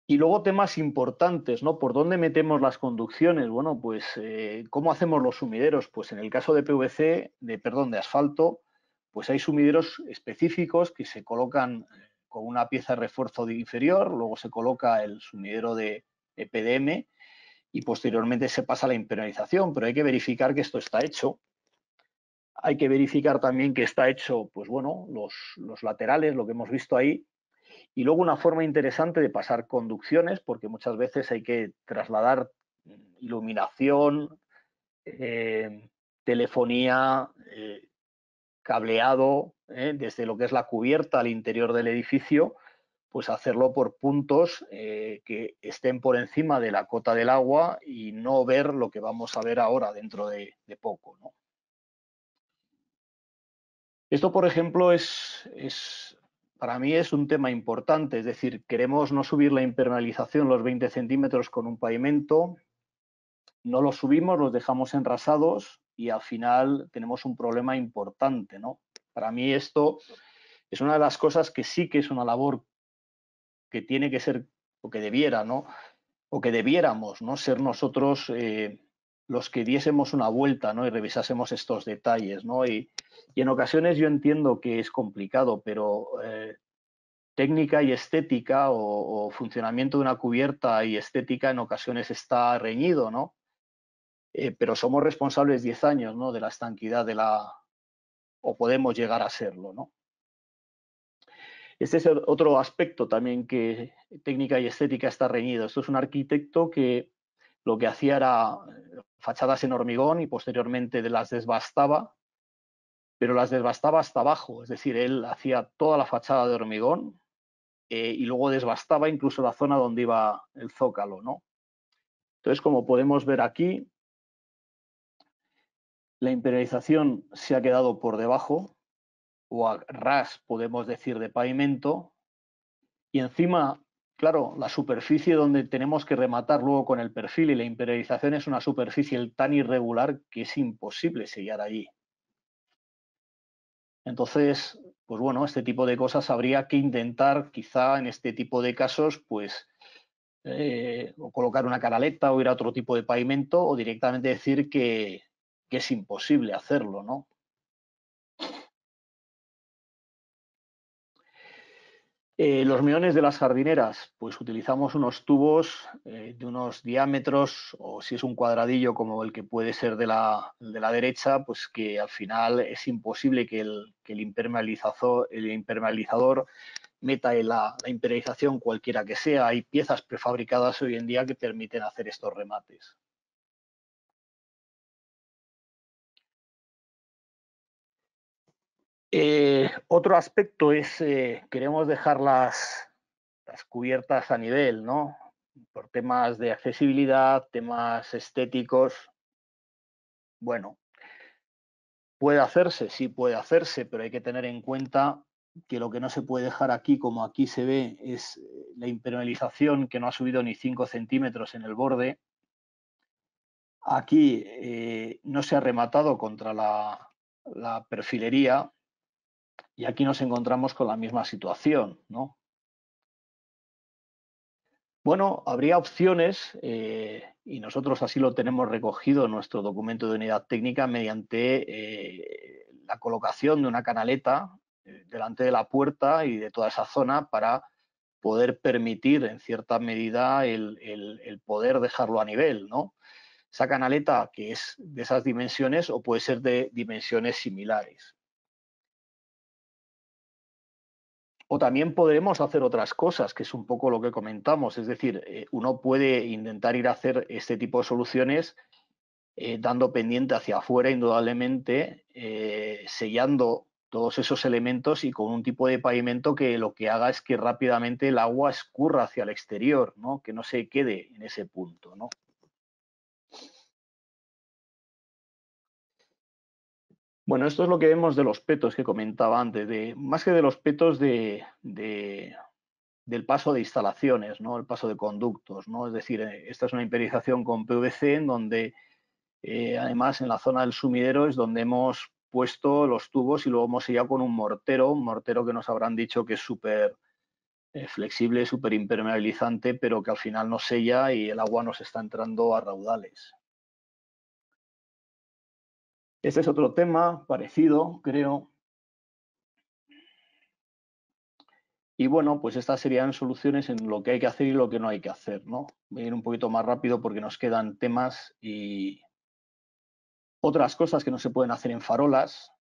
Y luego temas importantes, ¿no? ¿Por dónde metemos las conducciones? Bueno, pues ¿cómo hacemos los sumideros? Pues en el caso de PVC, de asfalto, pues hay sumideros específicos que se colocan con una pieza de refuerzo inferior, luego se coloca el sumidero de EPDM y posteriormente se pasa a la impermeabilización, pero hay que verificar que esto está hecho. Hay que verificar también que está hecho, pues bueno, los laterales, lo que hemos visto ahí, y luego una forma interesante de pasar conducciones, porque muchas veces hay que trasladar iluminación, telefonía, cableado, desde lo que es la cubierta al interior del edificio, pues hacerlo por puntos que estén por encima de la cota del agua y no ver lo que vamos a ver ahora dentro de poco, ¿no? Esto, por ejemplo, para mí es un tema importante, es decir, queremos no subir la impermeabilización los 20 centímetros con un pavimento, no los subimos, los dejamos enrasados y al final tenemos un problema importante, ¿no? Para mí esto es una de las cosas que sí que es una labor que tiene que ser, o que debiera, ¿no? O que debiéramos, ¿no? Ser nosotros los que diésemos una vuelta, ¿no? Y revisásemos estos detalles, ¿no? Y en ocasiones yo entiendo que es complicado, pero técnica y estética o funcionamiento de una cubierta y estética en ocasiones está reñido, ¿no? Pero somos responsables 10 años, ¿no? De la estanquidad o podemos llegar a serlo, ¿no? Este es otro aspecto también que técnica y estética está reñido. Esto es un arquitecto que lo que hacía era fachadas en hormigón y posteriormente las desbastaba, pero las desbastaba hasta abajo, es decir, él hacía toda la fachada de hormigón y luego desbastaba incluso la zona donde iba el zócalo, ¿no? Entonces, como podemos ver aquí, la impermeabilización se ha quedado por debajo, o a ras, podemos decir, de pavimento, y encima, claro, la superficie donde tenemos que rematar luego con el perfil y la impermeabilización es una superficie tan irregular que es imposible sellar allí. Entonces, pues bueno, este tipo de cosas habría que intentar, quizá en este tipo de casos, pues o colocar una canaleta o ir a otro tipo de pavimento o directamente decir que es imposible hacerlo, ¿no? Los meones de las jardineras, pues utilizamos unos tubos de unos diámetros, o si es un cuadradillo como el que puede ser de la derecha, pues que al final es imposible que el impermeabilizador meta en la impermeabilización cualquiera que sea. Hay piezas prefabricadas hoy en día que permiten hacer estos remates. Otro aspecto es, queremos dejar las cubiertas a nivel, ¿no? Por temas de accesibilidad, temas estéticos. Bueno, puede hacerse, sí puede hacerse, pero hay que tener en cuenta que lo que no se puede dejar aquí, como aquí se ve, es la impermeabilización que no ha subido ni 5 centímetros en el borde. Aquí no se ha rematado contra la perfilería y aquí nos encontramos con la misma situación, ¿no? Bueno, habría opciones y nosotros así lo tenemos recogido en nuestro documento de unidad técnica mediante la colocación de una canaleta delante de la puerta y de toda esa zona para poder permitir en cierta medida el poder dejarlo a nivel, ¿no? Esa canaleta que es de esas dimensiones o puede ser de dimensiones similares. O también podremos hacer otras cosas, que es un poco lo que comentamos, es decir, uno puede intentar ir a hacer este tipo de soluciones dando pendiente hacia afuera, indudablemente, sellando todos esos elementos y con un tipo de pavimento que lo que haga es que rápidamente el agua escurra hacia el exterior, ¿no? Que no se quede en ese punto, ¿no? Bueno, esto es lo que vemos de los petos que comentaba antes, más que de los petos del paso de instalaciones, ¿no? El paso de conductos, ¿no? Es decir, esta es una imperización con PVC en donde además en la zona del sumidero es donde hemos puesto los tubos y luego hemos sellado con un mortero que nos habrán dicho que es súper flexible, súper impermeabilizante, pero que al final no sella y el agua nos está entrando a raudales. Este es otro tema parecido, creo. Y bueno, pues estas serían soluciones en lo que hay que hacer y lo que no hay que hacer, ¿no? Voy a ir un poquito más rápido porque nos quedan temas y otras cosas que no se pueden hacer en farolas.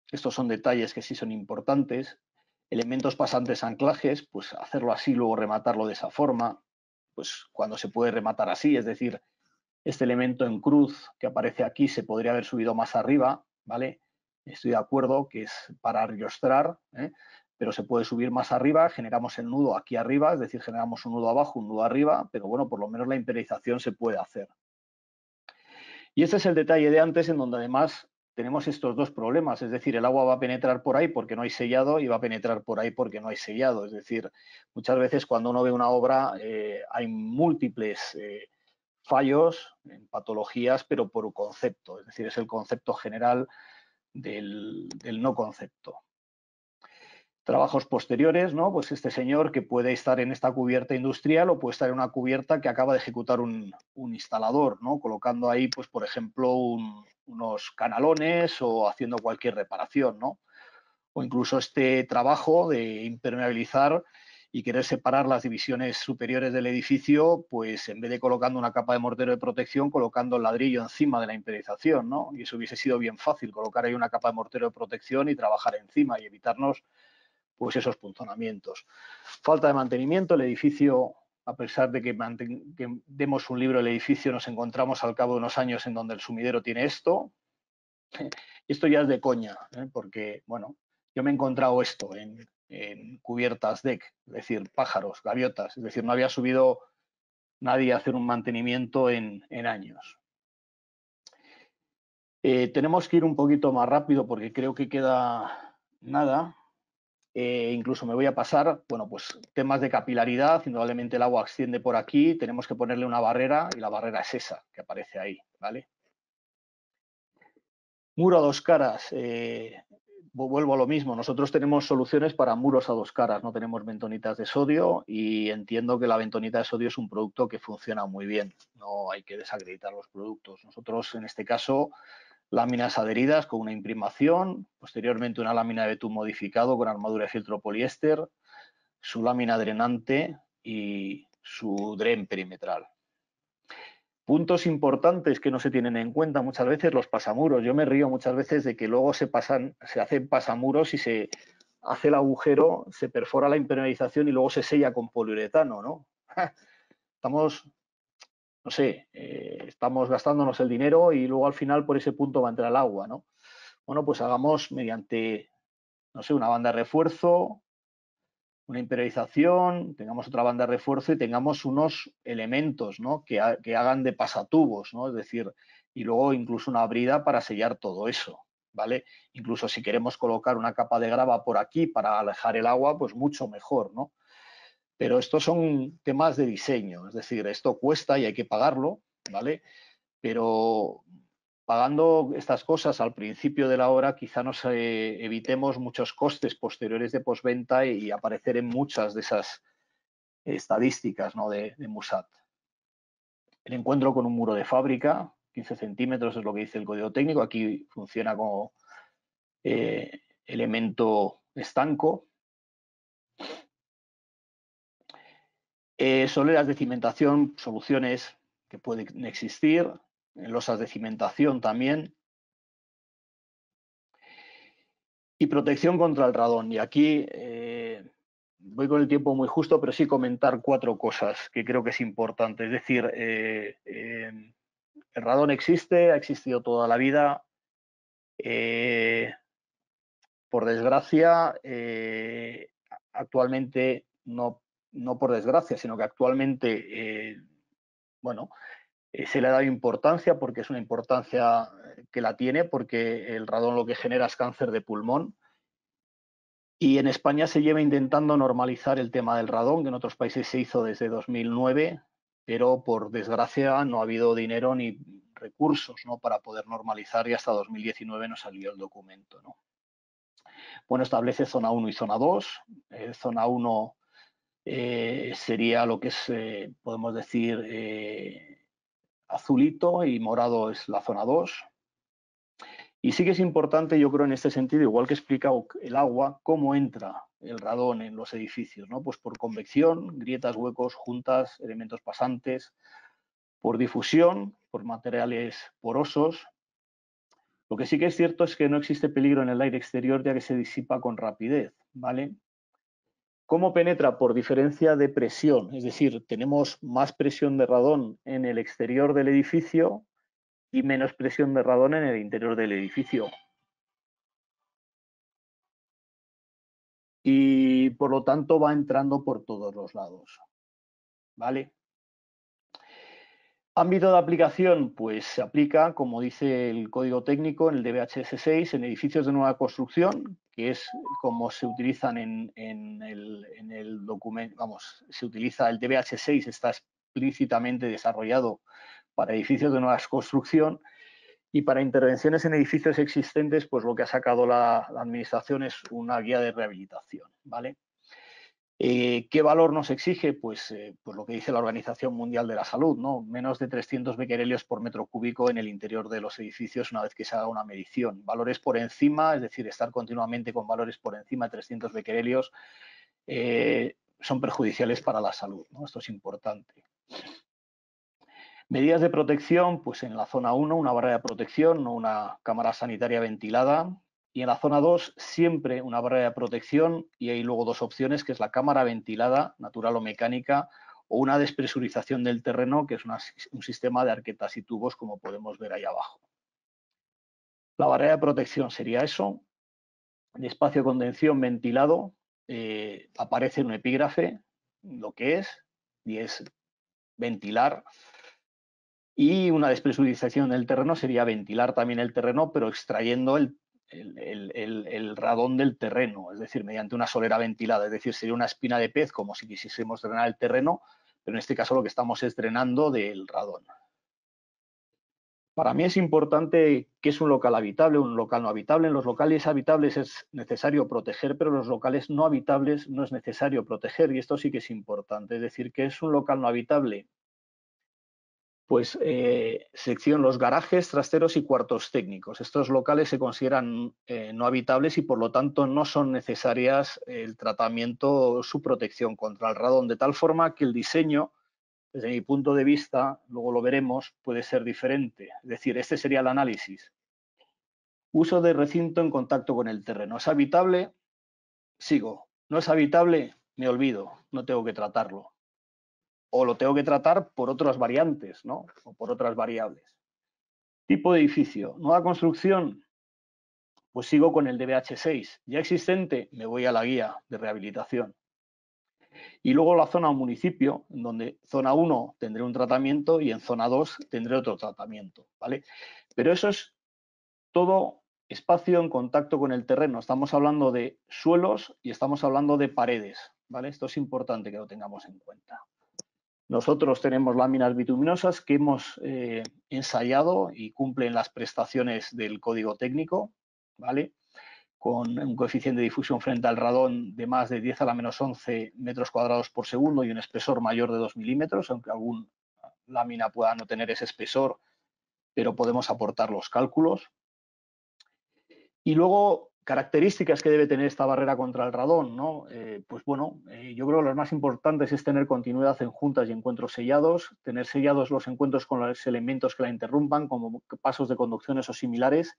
Estos son detalles que sí son importantes. Elementos pasantes anclajes, pues hacerlo así, luego rematarlo de esa forma, pues cuando se puede rematar así, es decir, este elemento en cruz que aparece aquí se podría haber subido más arriba, ¿vale? Estoy de acuerdo que es para arriostrar, pero se puede subir más arriba, generamos el nudo aquí arriba, es decir, generamos un nudo abajo, un nudo arriba, pero bueno, por lo menos la imperización se puede hacer. Y este es el detalle de antes, en donde además tenemos estos dos problemas, es decir, el agua va a penetrar por ahí porque no hay sellado y va a penetrar por ahí porque no hay sellado. Es decir, muchas veces cuando uno ve una obra hay múltiples fallos en patologías, pero por concepto, es decir, es el concepto general del no concepto. Trabajos posteriores, ¿no? Pues este señor que puede estar en esta cubierta industrial o puede estar en una cubierta que acaba de ejecutar un instalador, ¿no? Colocando ahí, pues por ejemplo, unos canalones o haciendo cualquier reparación, ¿no? O incluso este trabajo de impermeabilizar y querer separar las divisiones superiores del edificio, pues en vez de colocando una capa de mortero de protección, colocando el ladrillo encima de la imperización, ¿no? Y eso hubiese sido bien fácil, colocar ahí una capa de mortero de protección y trabajar encima y evitarnos pues esos punzonamientos. Falta de mantenimiento, el edificio, a pesar de que demos un libro del edificio, nos encontramos al cabo de unos años en donde el sumidero tiene esto. Esto ya es de coña, porque, bueno, yo me he encontrado esto en cubiertas DEC, es decir, pájaros, gaviotas, es decir, no había subido nadie a hacer un mantenimiento en años. Tenemos que ir un poquito más rápido porque creo que queda nada. Incluso me voy a pasar, bueno, pues temas de capilaridad, indudablemente el agua asciende por aquí, tenemos que ponerle una barrera y la barrera es esa que aparece ahí, ¿vale? Muro a dos caras, vuelvo a lo mismo, nosotros tenemos soluciones para muros a dos caras, no tenemos bentonitas de sodio y entiendo que la bentonita de sodio es un producto que funciona muy bien, no hay que desacreditar los productos. Nosotros en este caso láminas adheridas con una imprimación, posteriormente una lámina de betún modificado con armadura de filtro poliéster, su lámina drenante y su dren perimetral. Puntos importantes que no se tienen en cuenta muchas veces, los pasamuros. Yo me río muchas veces de que luego se hacen pasamuros y se hace el agujero, se perfora la impermeabilización y luego se sella con poliuretano, ¿no? Estamos, no sé, estamos gastándonos el dinero y luego al final por ese punto va a entrar el agua, ¿no? Bueno, pues hagamos mediante, no sé, una banda de refuerzo, una imperialización, tengamos otra banda de refuerzo y tengamos unos elementos, ¿no? que hagan de pasatubos, ¿no? Es decir, y luego incluso una brida para sellar todo eso, ¿vale? Incluso si queremos colocar una capa de grava por aquí para alejar el agua, pues mucho mejor, ¿no? Pero estos son temas de diseño, es decir, esto cuesta y hay que pagarlo, ¿vale? Pero pagando estas cosas al principio de la obra quizá nos evitemos muchos costes posteriores de postventa y aparecer en muchas de esas estadísticas, ¿no? de Musat. El encuentro con un muro de fábrica, 15 centímetros es lo que dice el código técnico, aquí funciona como elemento estanco. Soleras de cimentación, soluciones que pueden existir, losas de cimentación también. Y protección contra el radón. Y aquí voy con el tiempo muy justo, pero sí comentar 4 cosas que creo que es importante. Es decir, el radón existe, ha existido toda la vida. Por desgracia, actualmente, no por desgracia, sino que actualmente, bueno, se le ha dado importancia porque es una importancia que la tiene, porque el radón lo que genera es cáncer de pulmón. Y en España se lleva intentando normalizar el tema del radón, que en otros países se hizo desde 2009, pero por desgracia no ha habido dinero ni recursos, ¿no?, para poder normalizar, y hasta 2019 no salió el documento, ¿no? Bueno, establece zona 1 y zona 2. Zona 1 sería lo que es, podemos decir, azulito, y morado es la zona 2. Y sí que es importante, yo creo, en este sentido, igual que he explicado el agua, cómo entra el radón en los edificios, ¿no? Pues por convección, grietas, huecos, juntas, elementos pasantes, por difusión, por materiales porosos. Lo que sí que es cierto es que no existe peligro en el aire exterior, ya que se disipa con rapidez, ¿vale? ¿Cómo penetra? Por diferencia de presión, es decir, tenemos más presión de radón en el exterior del edificio y menos presión de radón en el interior del edificio. Y por lo tanto va entrando por todos los lados, ¿vale? Ámbito de aplicación, pues se aplica, como dice el código técnico, en el DBHS 6, en edificios de nueva construcción, que es como se utilizan en el documento, vamos, se utiliza el DBH 6, está explícitamente desarrollado para edificios de nueva construcción. Y para intervenciones en edificios existentes, pues lo que ha sacado la administración es una guía de rehabilitación, ¿vale? ¿Qué valor nos exige? Pues lo que dice la Organización Mundial de la Salud, ¿no? Menos de 300 becquerelios por metro cúbico en el interior de los edificios una vez que se haga una medición. Valores por encima, es decir, estar continuamente con valores por encima de 300 becquerelios, son perjudiciales para la salud, ¿no? Esto es importante. Medidas de protección, pues en la zona 1 una barrera de protección, no una cámara sanitaria ventilada. Y en la zona 2 siempre una barrera de protección, y hay luego 2 opciones, que es la cámara ventilada, natural o mecánica, o una despresurización del terreno, que es un sistema de arquetas y tubos, como podemos ver ahí abajo. La barrera de protección sería eso. El espacio de contención ventilado, aparece en un epígrafe lo que es, y es ventilar. Y una despresurización del terreno sería ventilar también el terreno, pero extrayendo el radón del terreno, es decir, mediante una solera ventilada. Es decir, sería una espina de pez, como si quisiésemos drenar el terreno, pero en este caso lo que estamos es drenando del radón. Para mí es importante qué es un local habitable, un local no habitable. En los locales habitables es necesario proteger, pero en los locales no habitables no es necesario proteger, y esto sí que es importante. Es decir, ¿qué es un local no habitable? Pues sección los garajes, trasteros y cuartos técnicos. Estos locales se consideran no habitables y por lo tanto no son necesarias el tratamiento o su protección contra el radón, de tal forma que el diseño, desde mi punto de vista, luego lo veremos, puede ser diferente. Es decir, este sería el análisis. Uso de recinto en contacto con el terreno. ¿Es habitable? Sigo. ¿No es habitable? Me olvido, no tengo que tratarlo. O lo tengo que tratar por otras variantes, ¿no? O por otras variables. Tipo de edificio. Nueva construcción, pues sigo con el DBH 6. Ya existente, me voy a la guía de rehabilitación. Y luego la zona o municipio, en donde zona 1 tendré un tratamiento y en zona 2 tendré otro tratamiento, ¿vale? Pero eso es todo espacio en contacto con el terreno. Estamos hablando de suelos y estamos hablando de paredes, ¿vale? Esto es importante que lo tengamos en cuenta. Nosotros tenemos láminas bituminosas que hemos ensayado y cumplen las prestaciones del código técnico, ¿vale? Con un coeficiente de difusión frente al radón de más de 10 a la menos 11 metros cuadrados por segundo y un espesor mayor de 2 milímetros, aunque alguna lámina pueda no tener ese espesor, pero podemos aportar los cálculos. Y luego Características que debe tener esta barrera contra el radón, ¿no? Pues bueno, yo creo que lo más importante es tener continuidad en juntas y encuentros sellados, tener sellados los encuentros con los elementos que la interrumpan, como pasos de conducciones o similares,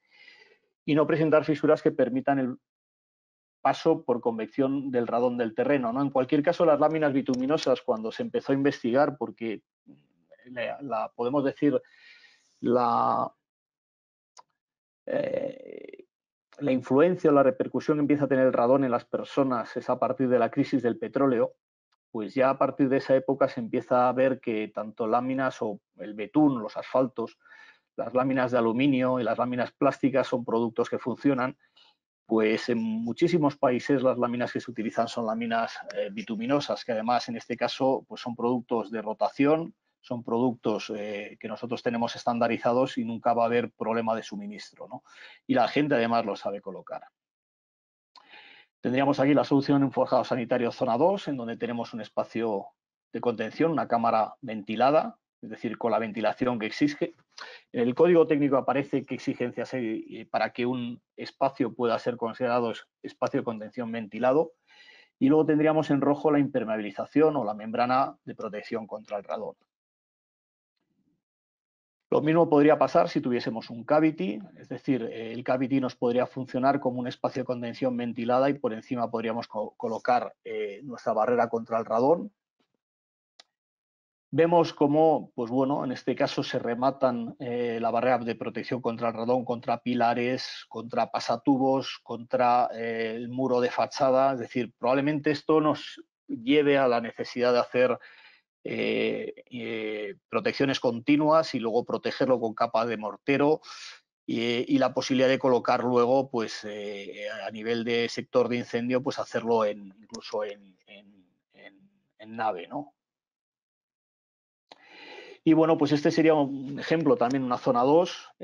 y no presentar fisuras que permitan el paso por convección del radón del terreno, ¿no? En cualquier caso, las láminas bituminosas, cuando se empezó a investigar, porque podemos decir la la influencia o la repercusión que empieza a tener el radón en las personas es a partir de la crisis del petróleo, pues ya a partir de esa época se empieza a ver que tanto láminas o el betún, los asfaltos, las láminas de aluminio y las láminas plásticas son productos que funcionan. Pues en muchísimos países las láminas que se utilizan son láminas bituminosas, que además en este caso pues son productos de rotación, son productos que nosotros tenemos estandarizados y nunca va a haber problema de suministro, ¿no? Y la gente además lo sabe colocar. Tendríamos aquí la solución en forjado sanitario zona 2, en donde tenemos un espacio de contención, una cámara ventilada, es decir, con la ventilación que exige. En el código técnico aparece qué exigencias hay para que un espacio pueda ser considerado espacio de contención ventilado. Y luego tendríamos en rojo la impermeabilización o la membrana de protección contra el radón. Lo mismo podría pasar si tuviésemos un cavity, es decir, el cavity nos podría funcionar como un espacio de contención ventilada y por encima podríamos colocar nuestra barrera contra el radón. Vemos cómo, pues bueno, en este caso se rematan la barrera de protección contra el radón, contra pilares, contra pasatubos, contra el muro de fachada. Es decir, probablemente esto nos lleve a la necesidad de hacer protecciones continuas y luego protegerlo con capa de mortero y la posibilidad de colocar luego, pues a nivel de sector de incendio, pues hacerlo incluso en nave, ¿no? Y bueno, pues este sería un ejemplo también, una zona 2.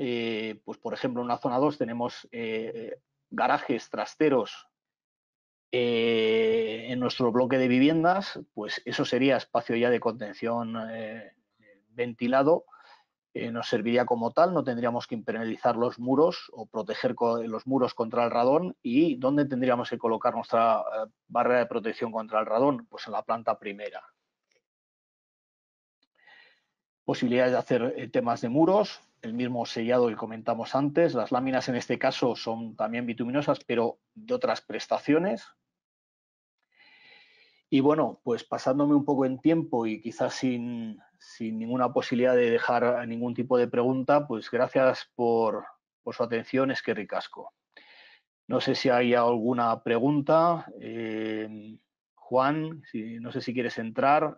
Pues por ejemplo, en una zona 2 tenemos garajes trasteros en nuestro bloque de viviendas, pues eso sería espacio ya de contención ventilado. Nos serviría como tal, no tendríamos que impermeabilizar los muros o proteger los muros contra el radón. ¿Y dónde tendríamos que colocar nuestra barrera de protección contra el radón? Pues en la planta primera. Posibilidades de hacer temas de muros, el mismo sellado que comentamos antes. Las láminas en este caso son también bituminosas, pero de otras prestaciones. Y bueno, pues pasándome un poco en tiempo y quizás sin ninguna posibilidad de dejar ningún tipo de pregunta, pues gracias por su atención, es que ricasco. No sé si hay alguna pregunta. Juan, no sé si quieres entrar.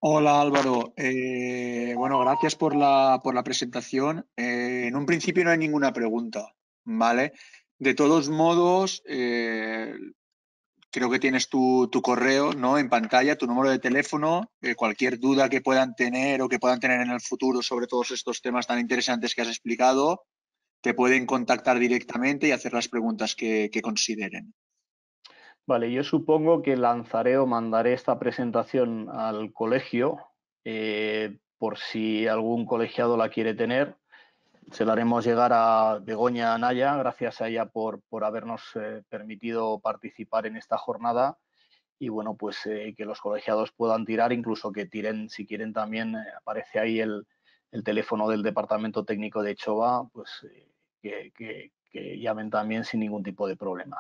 Hola Álvaro, bueno, gracias por la presentación. En un principio no hay ninguna pregunta, ¿vale? De todos modos, creo que tienes tu correo, ¿no? En pantalla, tu número de teléfono, cualquier duda que puedan tener o que puedan tener en el futuro sobre todos estos temas tan interesantes que has explicado, te pueden contactar directamente y hacer las preguntas que consideren. Vale, yo supongo que lanzaré o mandaré esta presentación al colegio por si algún colegiado la quiere tener. Se la haremos llegar a Begoña Anaya, gracias a ella por habernos permitido participar en esta jornada. Y bueno, pues que los colegiados puedan tirar, incluso que tiren, si quieren también, aparece ahí el teléfono del Departamento Técnico de Chova, pues que llamen también sin ningún tipo de problema.